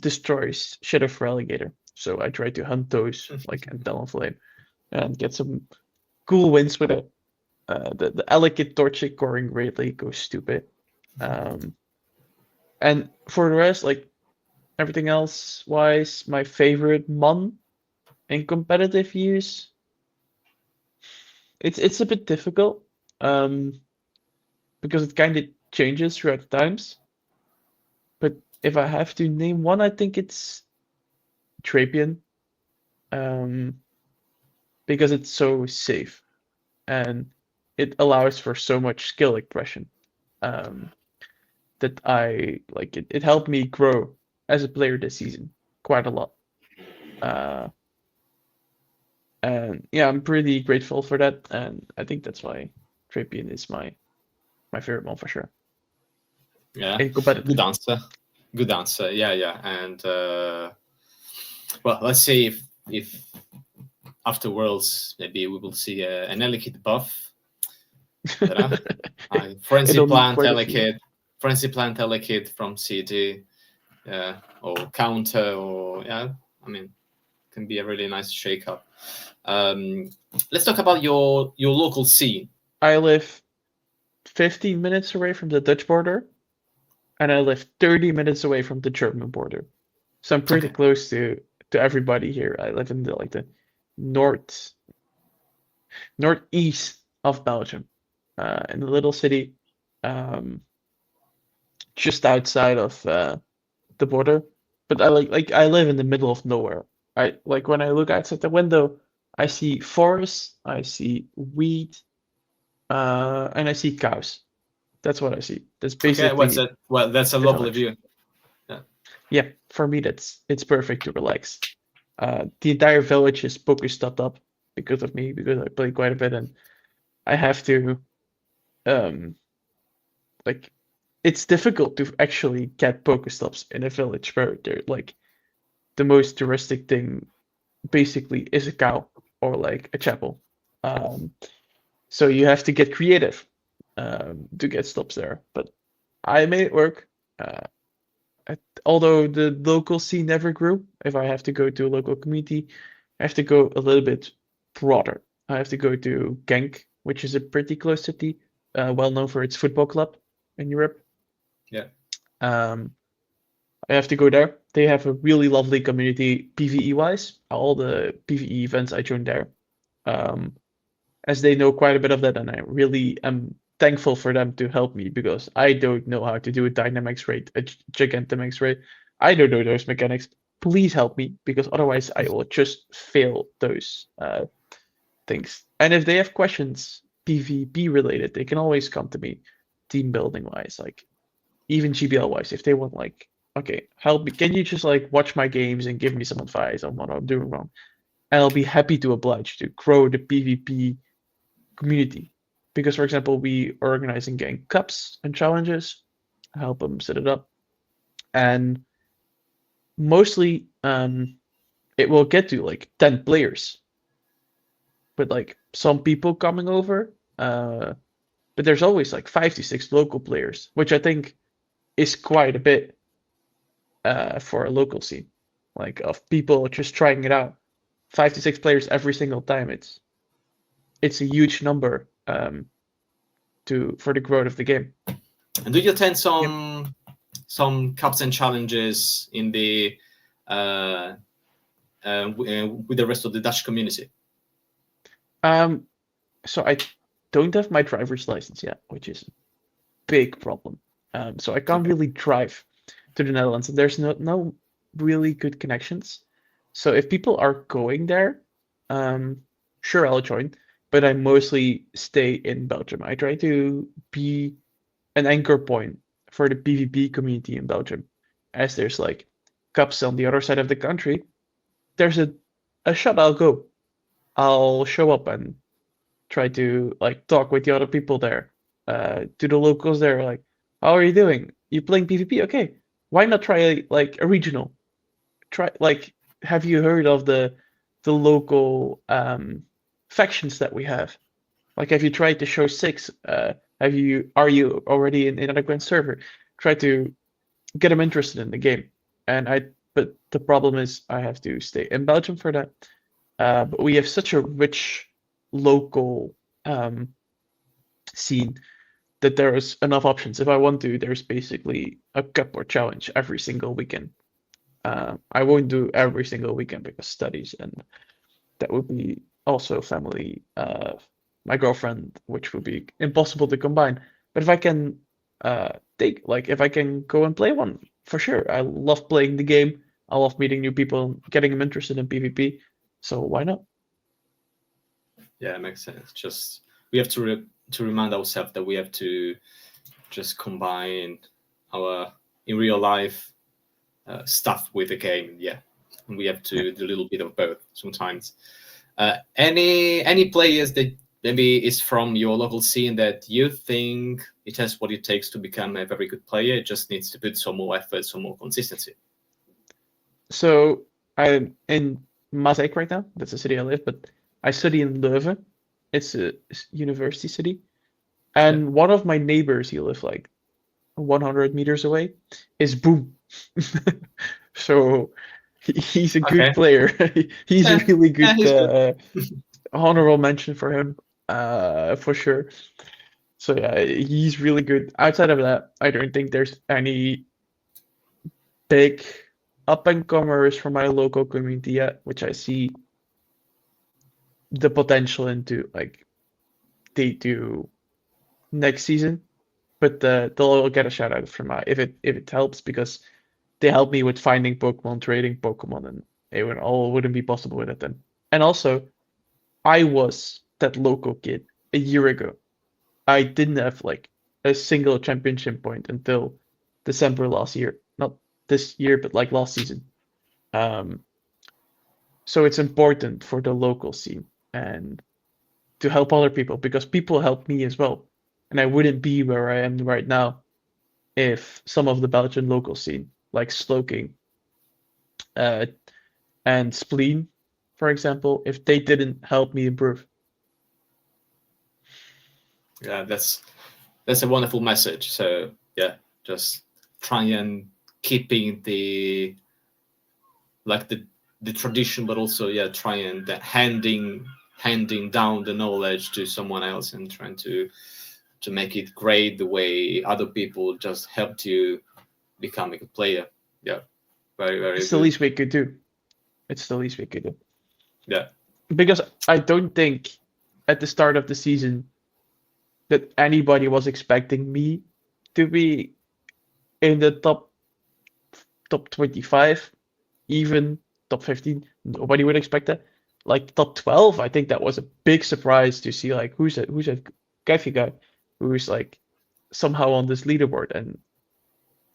destroys Shadow for Alligator. So I try to hunt those like and Talonflame and get some cool wins with it. The Elekid Torchic scoring Great League goes stupid. And for the rest, like everything else wise, my favorite mon in competitive use, it's a bit difficult, because it kind of changes throughout the times. But if I have to name one, I think it's Trapian, because it's so safe and it allows for so much skill expression. That I like it helped me grow as a player this season quite a lot. And yeah, I'm pretty grateful for that, and I think that's why Trapian is my favorite one for sure. Yeah, In competitive. good answer. Good answer. Yeah. And well, let's see if after Worlds maybe we will see an Elekid buff. Frenzy It'll need Plant quite a few. Elekid from CD, or counter, or I mean, can be a really nice shake-up. Let's talk about your local scene. I live 15 minutes away from the Dutch border, and I live 30 minutes away from the German border. So I'm pretty close to everybody here. I live in the northeast of Belgium, in a little city, just outside of the border. But I live in the middle of nowhere. I like when I look outside the window, I see forest, I see wheat, and I see cows. That's what I see. That's basically well, that's a the lovely village. view. Yeah, for me it's perfect to relax. The entire village is Pokestopped up because of me, because I play quite a bit and I have to like it's difficult to actually get Pokestops in a village where they're like the most touristic thing basically is a cow or like a chapel. So you have to get creative to get stops there. But I made it work. Although the local scene never grew, if I have to go to a local community, I have to go a little bit broader. I have to go to Genk, which is a pretty close city, well known for its football club in Europe. Yeah. I have to go there. They have a really lovely community PvE wise. All the PvE events I joined there, as they know quite a bit of that, and I really am thankful for them to help me because I don't know how to do a dynamics rate, a gigantamics rate. I don't know those mechanics. Please help me because otherwise I will just fail those things. And if they have questions PvP related, they can always come to me, team building wise, like even GBL wise, if they want like, okay, help me. Can you just like watch my games and give me some advice on what I'm doing wrong? And I'll be happy to oblige to grow the PvP community. Because, for example, we are organizing gang cups and challenges, help them set it up, and mostly it will get to like 10 players, with like some people coming over. But there's always like 5 to 6 local players, which I think is quite a bit for a local scene, like of people just trying it out. 5 to 6 players every single time. It's a huge number to for the growth of the game. And do you attend Yep. some cups and challenges in the with the rest of the Dutch community? So I don't have my driver's license yet, which is a big problem. So I can't Okay. really drive to the Netherlands, and there's no really good connections. So if people are going there, sure I'll join, but I mostly stay in Belgium. I try to be an anchor point for the PvP community in Belgium, as there's like cups on the other side of the country. There's a shot I'll go. I'll show up and try to like talk with the other people there, to the locals there, like, how are you doing? You playing PvP? Okay, why not try like a regional? Try like, have you heard of the local factions that we have? Like, have you tried to show six? Are you already in a grand server? Try to get them interested in the game. But the problem is I have to stay in Belgium for that. But we have such a rich local scene that there is enough options. If I want to, there's basically a cup or challenge every single weekend. I won't do every single weekend because studies, and that would be also family, my girlfriend, which would be impossible to combine. But if I can if I can go and play one, for sure. I love playing the game. I love meeting new people, getting them interested in PvP. So why not? Yeah, it makes sense. Just we have to remind ourselves that we have to just combine our in real life stuff with the game. Yeah, and we have to do a little bit of both sometimes. Any players that maybe is from your local scene that you think it has what it takes to become a very good player? It just needs to put some more effort, some more consistency. So I'm in Maaseik right now. That's the city I live, but I study in Leuven. It's a university city. Yeah. And one of my neighbors, he lives like 100 meters away, is Boom. So he's a good Okay. player. He's Yeah. really Yeah, good. he's good. Honorable mention for him, for sure. So yeah, he's really good. Outside of that, I don't think there's any big up and comers from my local community yet, which I see the potential into like they do next season. But they'll get a shout out from if it helps because they help me with finding Pokemon, trading Pokemon, and it wouldn't be possible without them. And also, I was that local kid a year ago. I didn't have like a single championship point until December last year. Not this year, but like last season. Um, so it's important for the local scene and to help other people because people help me as well. And I wouldn't be where I am right now if some of the Belgian local scene, like Slowking, uh, and Spleen, for example, if they didn't help me improve. Yeah, that's a wonderful message. So yeah, just try and keeping the tradition, but also yeah, try and handing down the knowledge to someone else and trying to make it great the way other people just helped you becoming a player. Yeah, very very It's the good. least we could do. It's the least we could do. Yeah, Because I don't think at the start of the season that anybody was expecting me to be in the top 25, even top 15. Nobody would expect that. Like top 12, I think that was a big surprise to see like who's that Kuifje guy who's like somehow on this leaderboard, and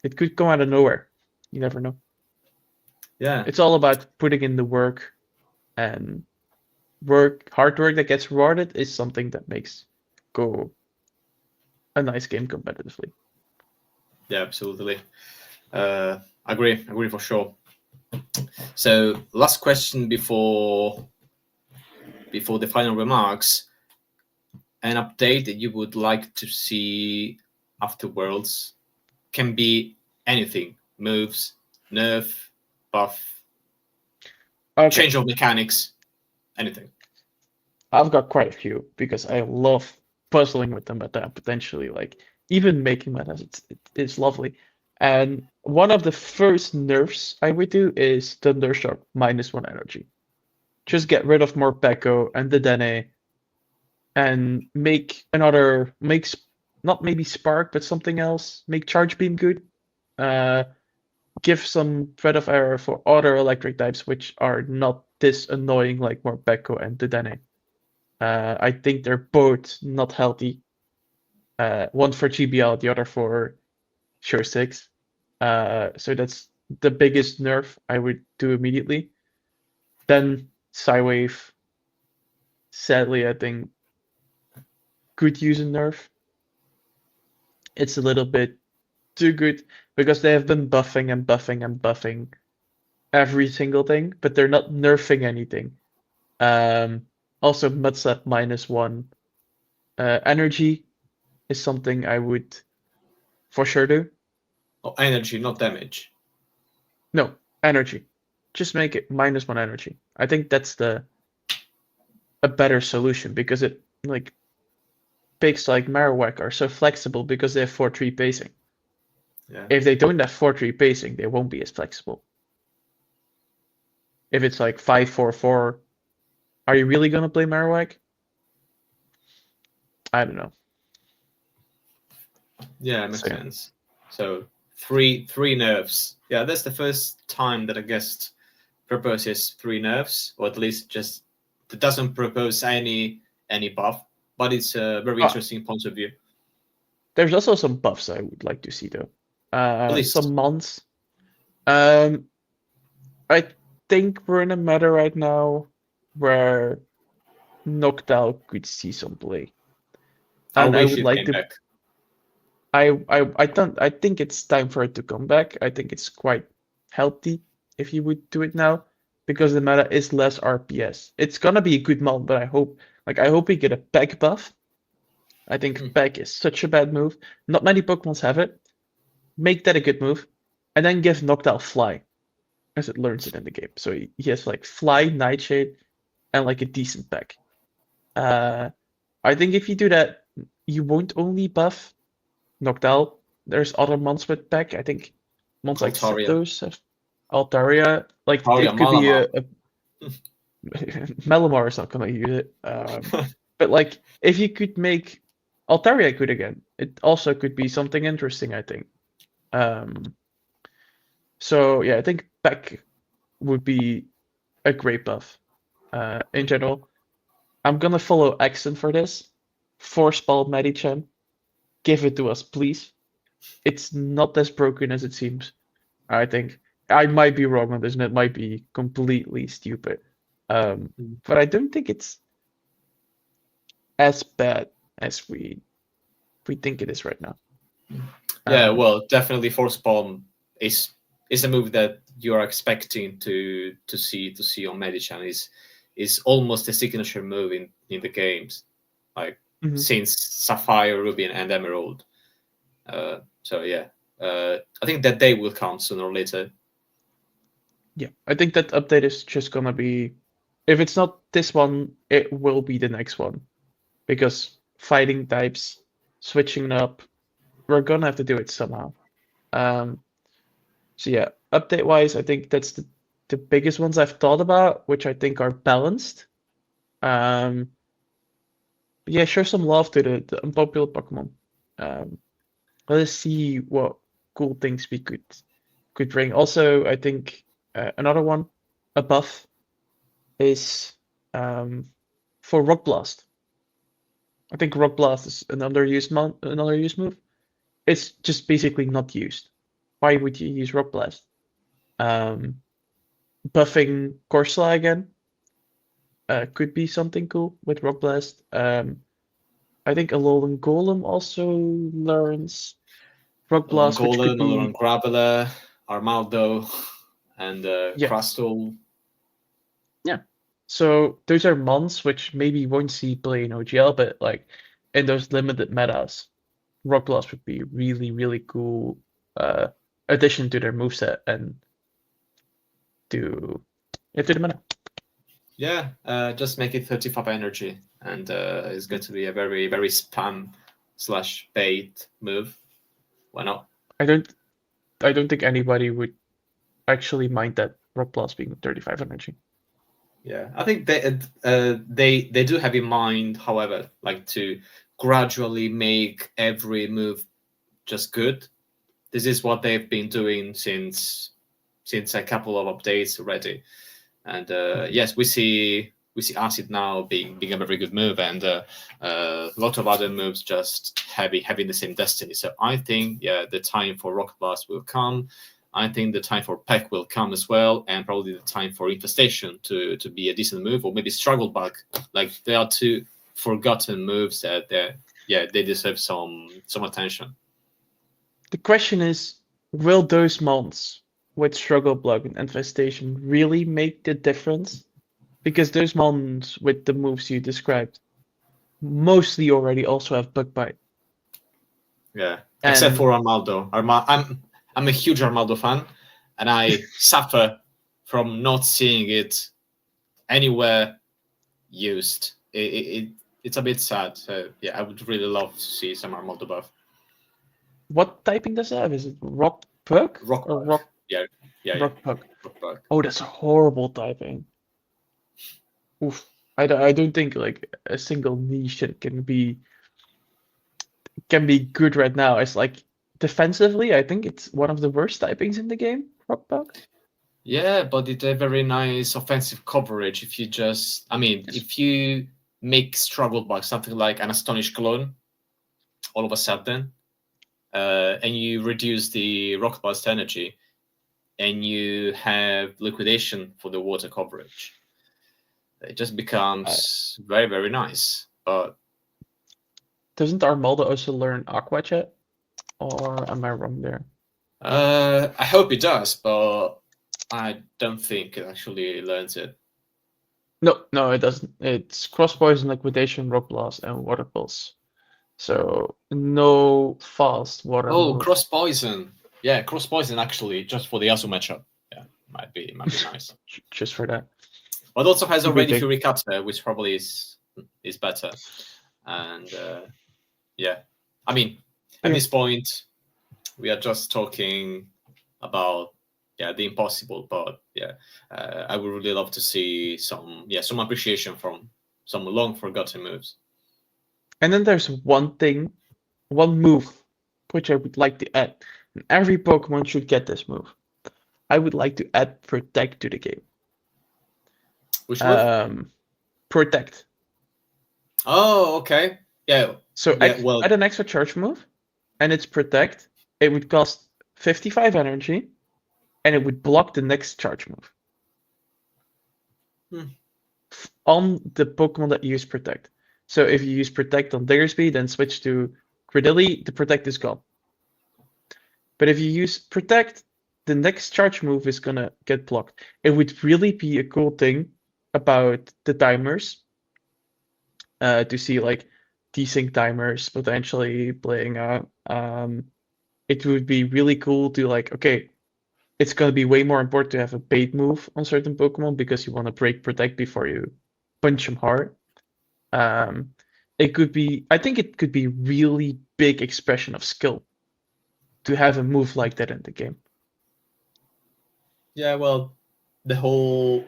it could come out of nowhere. You never know. Yeah, It's all about putting in the work, and hard work that gets rewarded is something that makes go a nice game competitively. yeah, absolutely. Agree for sure. So, last question before the final remarks. An update that you would like to see after Worlds can be anything: moves, nerf, buff, Okay, change of mechanics, anything. I've got quite a few because I love puzzling with them, but potentially like even making metas, it's lovely. And one of the first nerfs I would do is Thundershock -1 energy. Just get rid of more Pekko and the Dene and make another makes not maybe Spark but something else. Make Charge Beam good. Uh, give some threat of error for other electric types which are not this annoying like more Pekko and the Dene. I think they're both not healthy. One for GBL, the other for Sure Six. So that's the biggest nerf I would do immediately. Then Psywave, sadly, I think could use a nerf. It's a little bit too good because they have been buffing and buffing and buffing every single thing, but they're not nerfing anything. Also, Mudslap -1 energy is something I would for sure do. Oh, energy, not damage. No, energy. Just make it -1 energy. I think that's a better solution because it like picks like Marowak are so flexible because they have 4-3 pacing. Yeah. If they don't have 4-3 pacing, they won't be as flexible. If it's like 5-4-4, are you really gonna play Marowak? I don't know. Yeah, it makes So sense. So three nerfs. Yeah, that's the first time that a guest proposes three nerfs, or at least just doesn't propose any buff. But it's a very ah, interesting point of view. there's also some buffs I would like to see though. At Some mons. Um, I think we're in a meta right now where Noctowl could see some play. I And I wish would it like came to back. I think it's time for it to come back. I think it's quite healthy if you would do it now because the meta is less RPS. It's gonna be a good mod, but I hope we get a Peck buff. I think Hmm. Peck is such a bad move. Not many Pokemons have it. Make that a good move, and then give Noctowl Fly as it learns it in the game. So he has like Fly, Nightshade, and like a decent Peck. Uh, I think if you do that, you won't only buff Noctowl. There's other mons with Peck. I think mons like Altaria. Zapdos have Altaria. Like Altaria, it could be Malamar. a Malamar is not gonna use it. But like if you could make Altaria good again, it also could be something interesting, I think. Um, so yeah, I think Peck would be a great buff in general. I'm gonna follow Axon for this. Force Ball Medicham. Give it to us, please. It's not as broken as it seems. I think I might be wrong on this, and it might be completely stupid. But I don't think it's as bad as we think it is right now. Yeah, Um, well, definitely Force Palm is a move that you are expecting to see on Medichan. Is almost a signature move in the games, like mhm. since Sapphire, Ruby, and Emerald. So yeah, I think that day will come sooner or later. Yeah, I think that update is just gonna be, if it's not this one, it will be the next one because fighting types, switching up, we're gonna have to do it somehow. Um, so yeah, update wise, I think that's the biggest ones I've thought about, which I think are balanced. Um, yeah, show some love to the unpopular Pokemon. Um, let us see what cool things we could bring. Also, I think another one, a buff, is for Rock Blast. I think Rock Blast is another use move. It's just basically not used. Why would you use Rock Blast? Um, Buffing Corsola again could be something cool with Rock Blast. I think Alolan Golem also learns Rock Along Blast, which could Golem, along be Graveler, Armaldo, and yeah, Crustle. yeah. So those are mons which maybe you won't see play in OGL, but like in those limited metas, Rock Blast would be really, really cool addition to their moveset and to to the meta. Yeah, just make it 35 energy, and it's going to be a very, very spam slash bait move. Why not? I don't I don't think anybody would actually mind that Rock Blast being 35 energy. Yeah, I think they do have in mind, however, like to gradually make every move just good. This is what they've been doing since a couple of updates already. And yes, we see acid now being a very good move, and a lot of other moves just having the same destiny. So I think yeah, the time for Rock Blast will come. I think the time for Peck will come as well, and probably the time for Infestation to be a decent move, or maybe Struggle Bug. Like there are two forgotten moves that they deserve some attention. The question is, will those mons with Struggle Bug and Infestation really make the difference? Because those mons with the moves you described mostly already also have Bug Bite. Yeah, except And for Armaldo. I'm a huge Armaldo fan, and I suffer from not seeing it anywhere used. It's a bit sad. So yeah, I would really love to see some Armaldo buff. what typing does it have? Is it Rock Pug Rock or bug. Yeah, yeah. Rock Pug? Rock bug. Oh, that's horrible typing. Oof. I don't think like a single niche that can be good right now. It's like defensively, I think it's one of the worst typings in the game, Rock Pug. Yeah, but it's a very nice offensive coverage. If you just, I mean, Yes. if you make struggle bug something like an astonished clone, all of a sudden, and you reduce the rock blast energy, and you have liquidation for the water coverage. It just Uh, becomes very, very nice. But doesn't Armaldo also learn Aqua Jet? Or am I wrong there? I hope it does, but I don't think it actually learns it. No, no, it doesn't. It's Cross Poison, Liquidation, Rock Blast, and Water Pulse. So no fast water Oh, move. cross poison. Yeah, cross poison actually, just for the Yasuo matchup. Yeah, might be nice. Just for that. But also has What do you already think? Fury Cutter, which probably is better. And yeah, I mean, at Okay. this point, we are just talking about the impossible, but yeah, I would really love to see some appreciation from some long forgotten moves. And then there's one move, which I would like to add. And every Pokemon should get this move. I would like to add Protect to the game. Which move? Protect. Oh, okay. Yeah, So yeah. Well, add an extra charge move, and it's Protect. It would cost 55 energy, and it would block the next charge move hmm. on the Pokemon that you use Protect. So if you use Protect on Diggersby, then switch to Credilli, the Protect is gone. But if you use Protect, the next charge move is gonna get blocked. It would really be a cool thing about the timers to see like desync timers potentially playing out. It would be really cool to like, okay, it's gonna be way more important to have a bait move on certain Pokemon because you want to break Protect before you punch them hard. Um, I think it could be really big expression of skill to have a move like that in the game. Yeah, well, the whole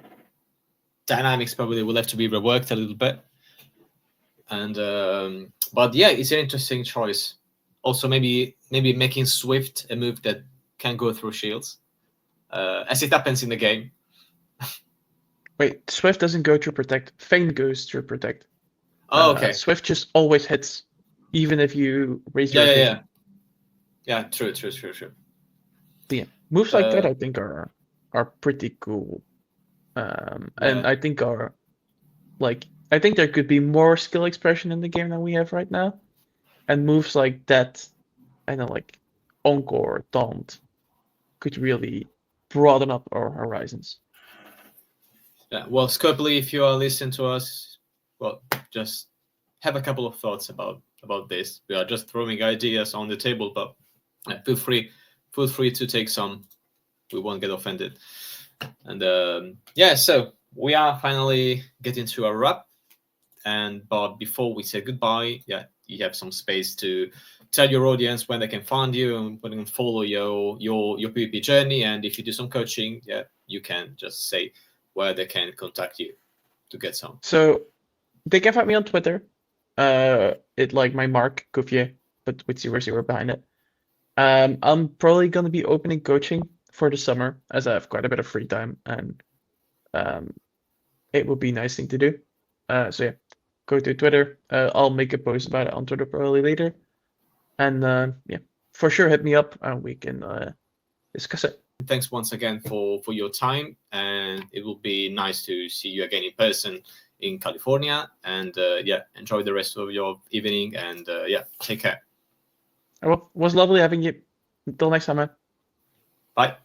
dynamics probably will have to be reworked a little bit. And but yeah, it's an interesting choice. Also, maybe making Swift a move that can go through shields, as it happens in the game. Wait, Swift doesn't go through protect. Feign goes through protect. Oh, okay. Swift just always hits, even if you raise Yeah, your yeah, evasion. yeah. True. But yeah, moves like that I think are pretty cool. And I think are like I think there could be more skill expression in the game than we have right now. And moves like that, I know, like Encore, Taunt, could really broaden up our horizons. Yeah. Well, Scopely, if you are listening to us, well, just have a couple of thoughts about this. We are just throwing ideas on the table, but feel free to take some. We won't get offended. And yeah, so we are finally getting to a wrap. And but before we say goodbye, yeah, you have some space to tell your audience when they can find you and when they can follow your PvP journey. And if you do some coaching, yeah, you can just say where they can contact you to get some. So they can find me on Twitter. It like my mark Kuifje, but with 00 behind it. I'm probably gonna be opening coaching for the summer as I have quite a bit of free time and it would be a nice thing to do. So yeah, go to Twitter. I'll make a post about it on Twitter probably later. And yeah, for sure hit me up and we can discuss it. Thanks once again for your time, and it will be nice to see you again in person in California. And yeah, enjoy the rest of your evening, and yeah, take care. Well, it was lovely having you. Until next time, man. Bye.